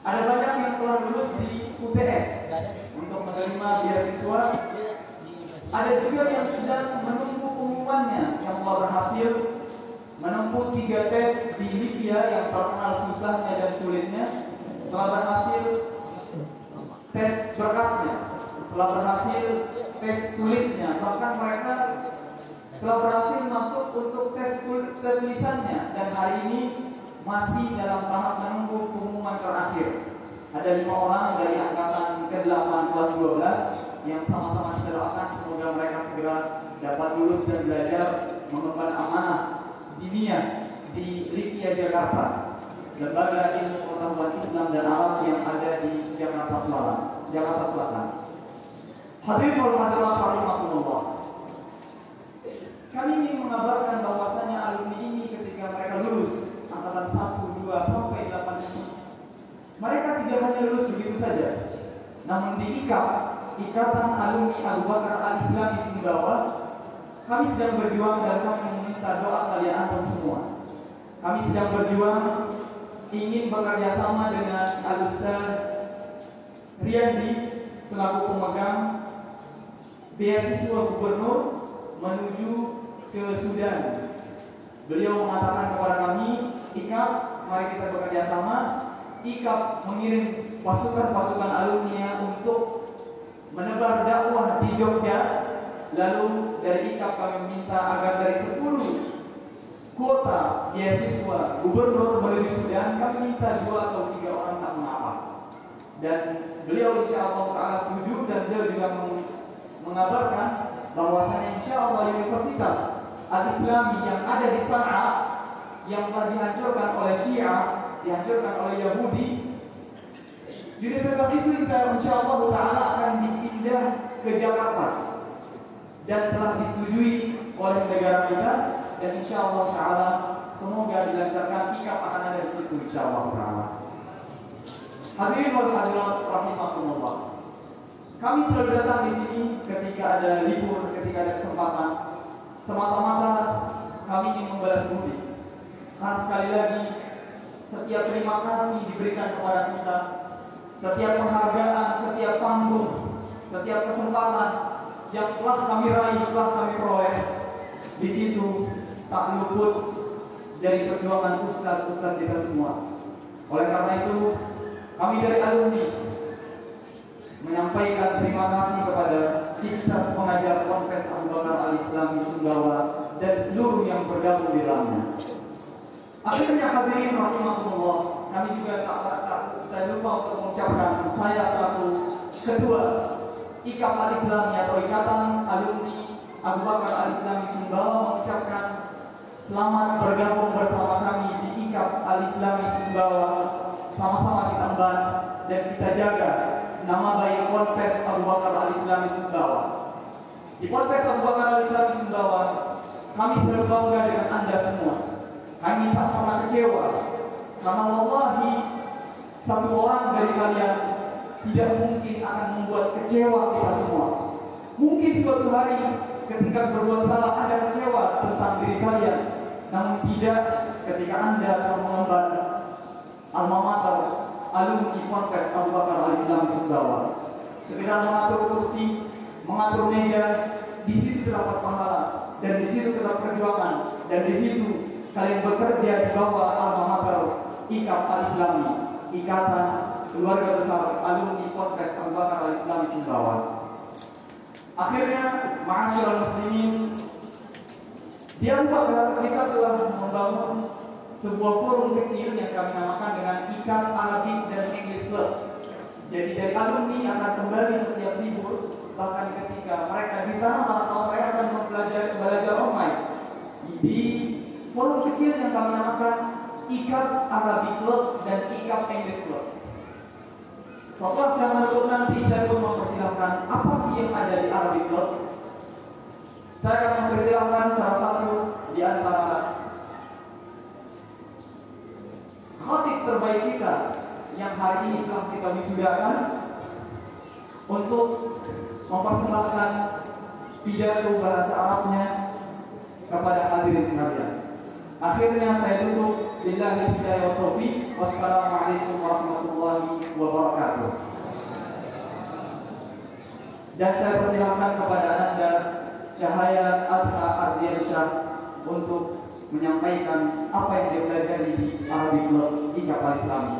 ada banyak yang telah lulus di UTS untuk menerima beasiswa. Ada juga yang sedang menunggu pengumumannya, yang telah berhasil menempuh 3 tes di Libya yang terkenal susahnya dan sulitnya, telah berhasil tes berkasnya, telah berhasil tes tulisnya, bahkan mereka telah berhasil masuk untuk tes lisannya, dan hari ini masih dalam tahap menunggu pengumuman terakhir. Ada 5 orang dari angkatan ke-8 kelas 12 yang sama-sama kita doakan semoga mereka segera dapat lulus dan belajar mengemban amanah diniyah di Libya Jakarta, lembaga ilmu pengetahuan Islam dan alam yang ada di Jakarta Selatan. Hadirin wal hadirat rahimakumullah. Kami ingin mengabarkan bahwasanya alumni ini ketika mereka lulus angkatan 1, 2 sampai 8 ini, mereka tidak hanya lulus begitu saja, namun diikat Ikatan Alumni Abu Bakar Al-Islami Sumbawa. Kami sedang berjuang dan kami meminta doa kalian antum semua. Kami sedang berjuang ingin bekerja sama dengan Al-Ustaz Riyandi selaku pemegang beasiswa gubernur menuju ke Sudan. Beliau mengatakan kepada kami, IKAP, mari kita bekerja sama. IKAP mengirim pasukan-pasukan alumni untuk menebar dakwah di Jogja. Lalu dari IKAP kami minta agar dari 10 kuota beasiswa gubernur menuju Sudan, kami minta 2 atau 3 orang, tak mengapa. Dan beliau insya Allah Ta'ala setuju, dan beliau juga mengabarkan bahwasanya insya Allah Universitas Al-Islami yang ada di San'a, yang telah dihancurkan oleh Syiah, dihancurkan oleh Yahudi, Universitas itu insya Allah Ta'ala akan dipindah ke Jakarta dan telah disetujui oleh negara kita, dan insya Allah Ta'ala semoga dilancarkan, IKAP akan ada di situ insya Allah Ta'ala. Hadirin wal hadirat rahimakumullah. Kami selalu datang di sini ketika ada libur, ketika ada kesempatan, semata-mata kami ingin membalas budi. Karena sekali lagi, setiap terima kasih diberikan kepada kita, setiap penghargaan, setiap panggung, setiap kesempatan yang telah kami raih, telah kami peroleh, di situ tak luput dari perjuangan ustaz-ustaz kita semua. Oleh karena itu, kami dari alumni menyampaikan terima kasih kepada Civitas Pengajar Ponpes Abu Bakar Al-Islami Sumbawa dan seluruh yang bergabung di dalamnya. Akhirnya hadirin rahimahullah, kami juga tak lupa untuk mengucapkan saya selaku ketua IKAP Al-Islami atau Ikatan Alumni Abu Bakar Al-Islami Sumbawa mengucapkan selamat bergabung bersama kami di IKAP Al-Islami Sumbawa. Sama-sama kita emban dan kita jaga nama baik Ponpes Abu Bakar Al-Islami Sumbawa. Di Ponpes Abu Bakar Al-Islami Sumbawa, kami selalu bangga dengan Anda semua. Kami tak pernah kecewa, karena wallahi satu orang dari kalian tidak mungkin akan membuat kecewa kita semua. Mungkin suatu hari ketika berbuat salah Anda kecewa tentang diri kalian, namun tidak ketika Anda telah mengemban alma mater alumni Ponpes Abu Bakar Al-Islami Sumbawa. Sekedar mengatur kursi, mengatur meja, di situ terdapat pahala, dan di situ terdapat perjuangan, dan di situ kalian bekerja di bawah alma mater IKAP Al-Islami, Ikatan Keluarga Besar Alumni Ponpes Abu Bakar Al-Islami Sumbawa. Akhirnya, ma'asyiral muslimin, di antara kita telah membangun sebuah forum kecil yang kami namakan dengan IKAP Arabic dan English Club. Jadi dari alumni akan kembali setiap libur, bahkan ketika mereka di tanah atau mereka akan belajar online di forum kecil yang kami namakan IKAP Arabic Club dan IKAP English Club. Setelah saya menutup nanti, saya pun mempersilahkan apa sih yang ada di Arabic Club. Saya akan mempersilahkan salah satu di antara khatib terbaik kita yang hari ini telah kita wisudakan untuk mempersembahkan pidato bahasa Arabnya kepada hadirin sekalian. Akhirnya saya tutup. Billahi hidayah wa taufiq. Wassalamualaikum warahmatullahi wabarakatuh. Dan saya persilakan kepada Anda Cahaya Adha Ardiansyah untuk menyampaikan apa yang dia pelajari di Arabic Club IKAP Al-Islami.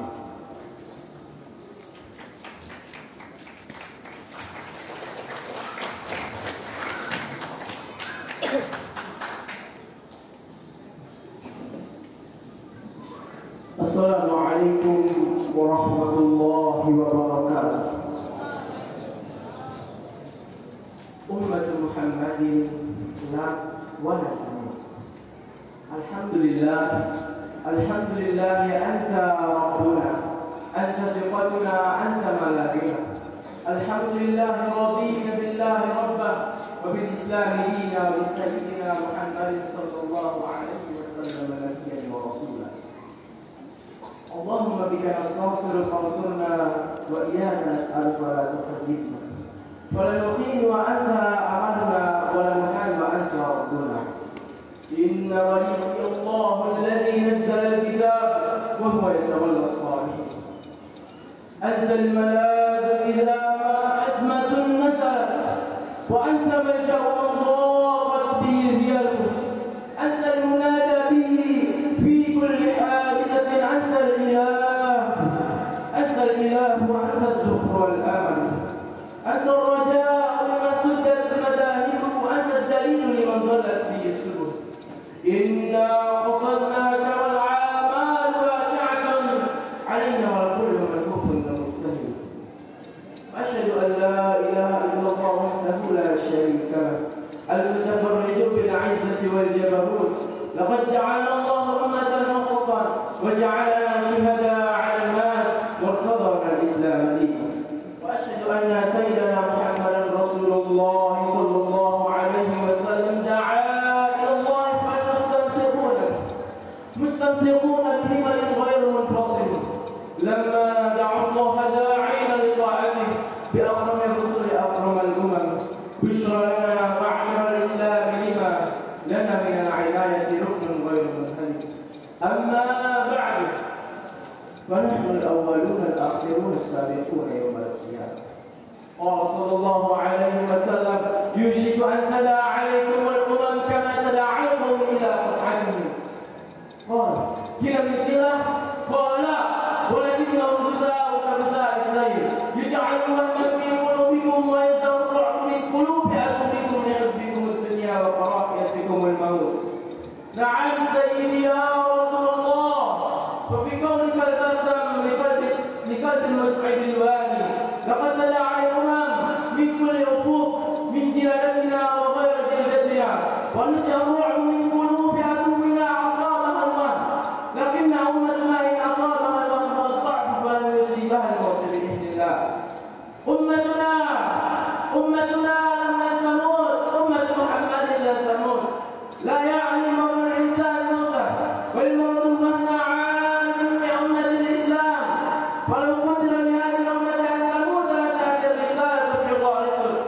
Assalamualaikum warahmatullahi wabarakatuh. Ummatu Muhammadin la wala tamut. Alhamdulillah, alhamdulillah ya anta rabbuna, anta sifatuna, anta malakina. Alhamdulillah radina billahi rabbah wa bil islam dina wa bi sayyidina Muhammadin sallallahu alaihi wasallam nabiyyan wa rasulah. Allahumma bika nastaghfiru fansurna wa iyyaka nas'aluka wa la tukhzina. Fala nukhinu wa anta amanna wa la nuhal wa anta rabbuna. Inna waliyya Allah alladhi nazzala al-kitab wa huwa yatawalla as-salihin. Anta al-malad idha ma azmatun nazalat wa anta malja'u Allah wasbihi riyadu. Anta al-munada bihi fi kulli hadisatin. Anta al-ilah, anta al-ilah wa anta al-dhukr wal-aman. Anta al-raja' liman suddat madahibuhu. Anta al-dalil liman dhallat bihi as-subul. Inna qasadnaka wal-a'mal waqi'atun 'alaina wal kullu makfufun mustahil. Asyhadu an la ilaha illallah wahdahu la syarika lah, al-mutafarrid bil 'izzati wal jabarut. Laqad ja'alna Allah ummatan wasatan wa ja'alna shuhada'a 'ala an-nas wa irtadana al-islam dinan. Wa asyhadu anna sayyidana Muhammadan Rasulullah sallallahu alaihi wasallam da'a مستمسكون بهمل غير منفصل لما دعا الله داعين لطاعته بأكرم الرسل أكرم الأمم. بشرى لنا معشر الإسلام لما لنا من العناية ركن غير منهدم. أما بعد فنحن الأولون الآخرون السابقون يوم القيامة. قال صلى الله عليه وسلم يوشك أن تداعى عليكم الأمم كما تداعون إلى قصعتهم. قال كلا من كلا قال لا ولكنه جزاء كجزاء السيل يجعل الهم في قلوبكم ويزرع من قلوب أبوكم لحبكم الدنيا وكراهيتكم الموت. نعم سيدي يا رسول الله. وفي قولك البسم لقلب المسعد الواني لقد تداعى الأمم من كل أمتنا لن تموت، أمة محمد لن تموت. لا يعني موت الإنسان موته، والموت مهما عام لأمة الإسلام. فلو قدر لهذه الأمة أن تموت لكانت الرسالة في ظاهرها.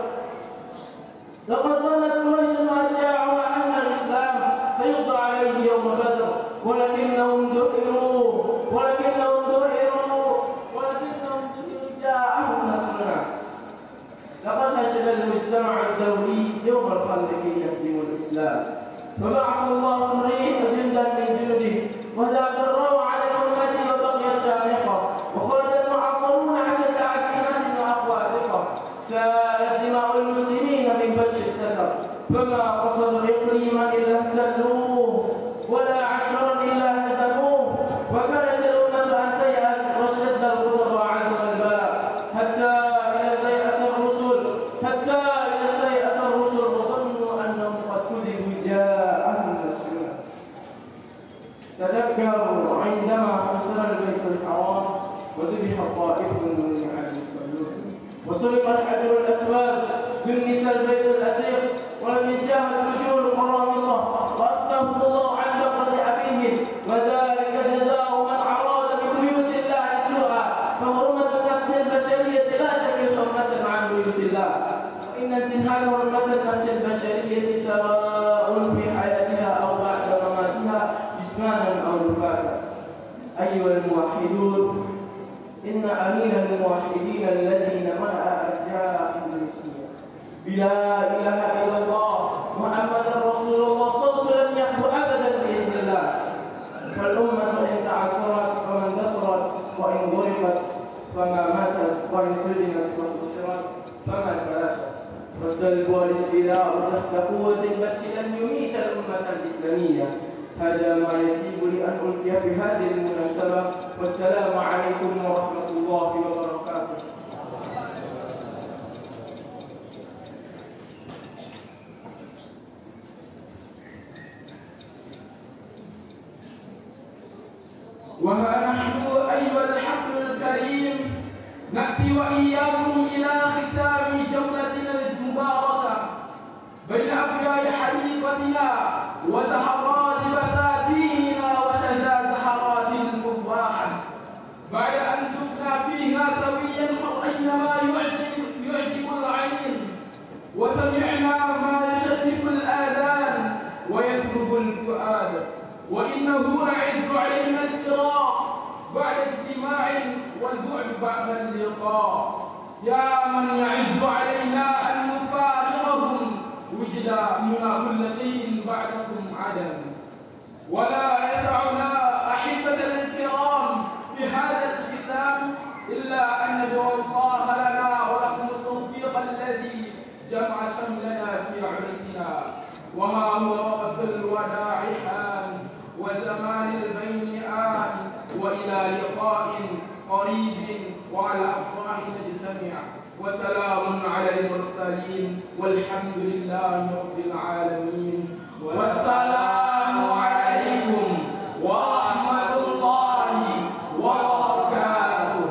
لقد ظنت قريش وأشياعها أن الإسلام سيقضى عليه يوم بدر، ولكنهم دحروا جاءهم نصرنا. لقد نشد المجتمع الدولي يوم الخندق يهدم الإسلام، فبعث الله الريح جندا من جنده وجروا على الأمة وبقي شامخة، وخرج المعصرون أشد عزيمة وأقوى ثقة. سالت دماء المسلمين من بش التتر، فما قصدوا إقليما إلا اهتلوه، ولا عشرا إلا هزموه. وكانت الأمة أن تيأس واشتد الخطر وعزم البلاء، حتى إذا استيأس الرسل وظنوا أنهم قد كذبوا جاءهم نصرنا. تذكروا عندما حصر البيت الحرام وذبح طائف من المصلون، وسرق الحجر الأسود، دنس البيت الأتيق، ولم يشاء الفجور القرامطة، وأثناهم الله عن بقرة أبيهم، وذلك جزاء من أراد ببيوت الله سوءا. فحرمة النفس البشرية لا تكل حرمة عن بيوت الله، وإن انتهاك حرمة النفس البشرية سواء في حياتها أو بعد مماتها جسمانا أو نفاتا. أيها الموحدون، إن أمير الموحدين الذين ملأ أرجاء إندونيسيا بلا إله إلا الله محمد رسول الله صوت لم يخلو أبدا بإذن الله. فالأمة إن تعثرت فما اندثرت، وإن ضربت فما ماتت، وإن سجنت وانتشرت فما تلاشت. والسلب والاستيلاء تحت قوة البطش لن يميت الأمة الإسلامية. هذا ما يجب لأن ألقي في هذه المناسبة، والسلام عليكم ورحمة الله وبركاته. وها نحن أيها الحفل الكريم نأتي وإياكم إلى ختام جولتنا المباركة بين أفكار حديقتنا وزهرات بساتيننا وشذا زهرات الفضاحة. بعد أن شفنا فيها سويا رأينا ما يعجب العين، وسمعنا ما يشرف الآذان ويطرب الفؤاد. وإنه لعز علينا الفراق بعد اجتماع، والبعد بعد اللقاء. يا من يعز علينا أن نفارقهم، وجداننا كل شيء بعدكم عدم. ولا يسعنا أحبتنا الكرام في هذا الختام إلا أن ندعو الله لنا ولكم التوفيق الذي جمع شملنا في عرسنا. وها هو وقت الوداع حان، وزمان البين آن، وإلى لقاء قريب وعلى أفراح نجتمع. وسلام على المرسلين، والحمد لله رب العالمين. والسلام عليكم ورحمة الله وبركاته.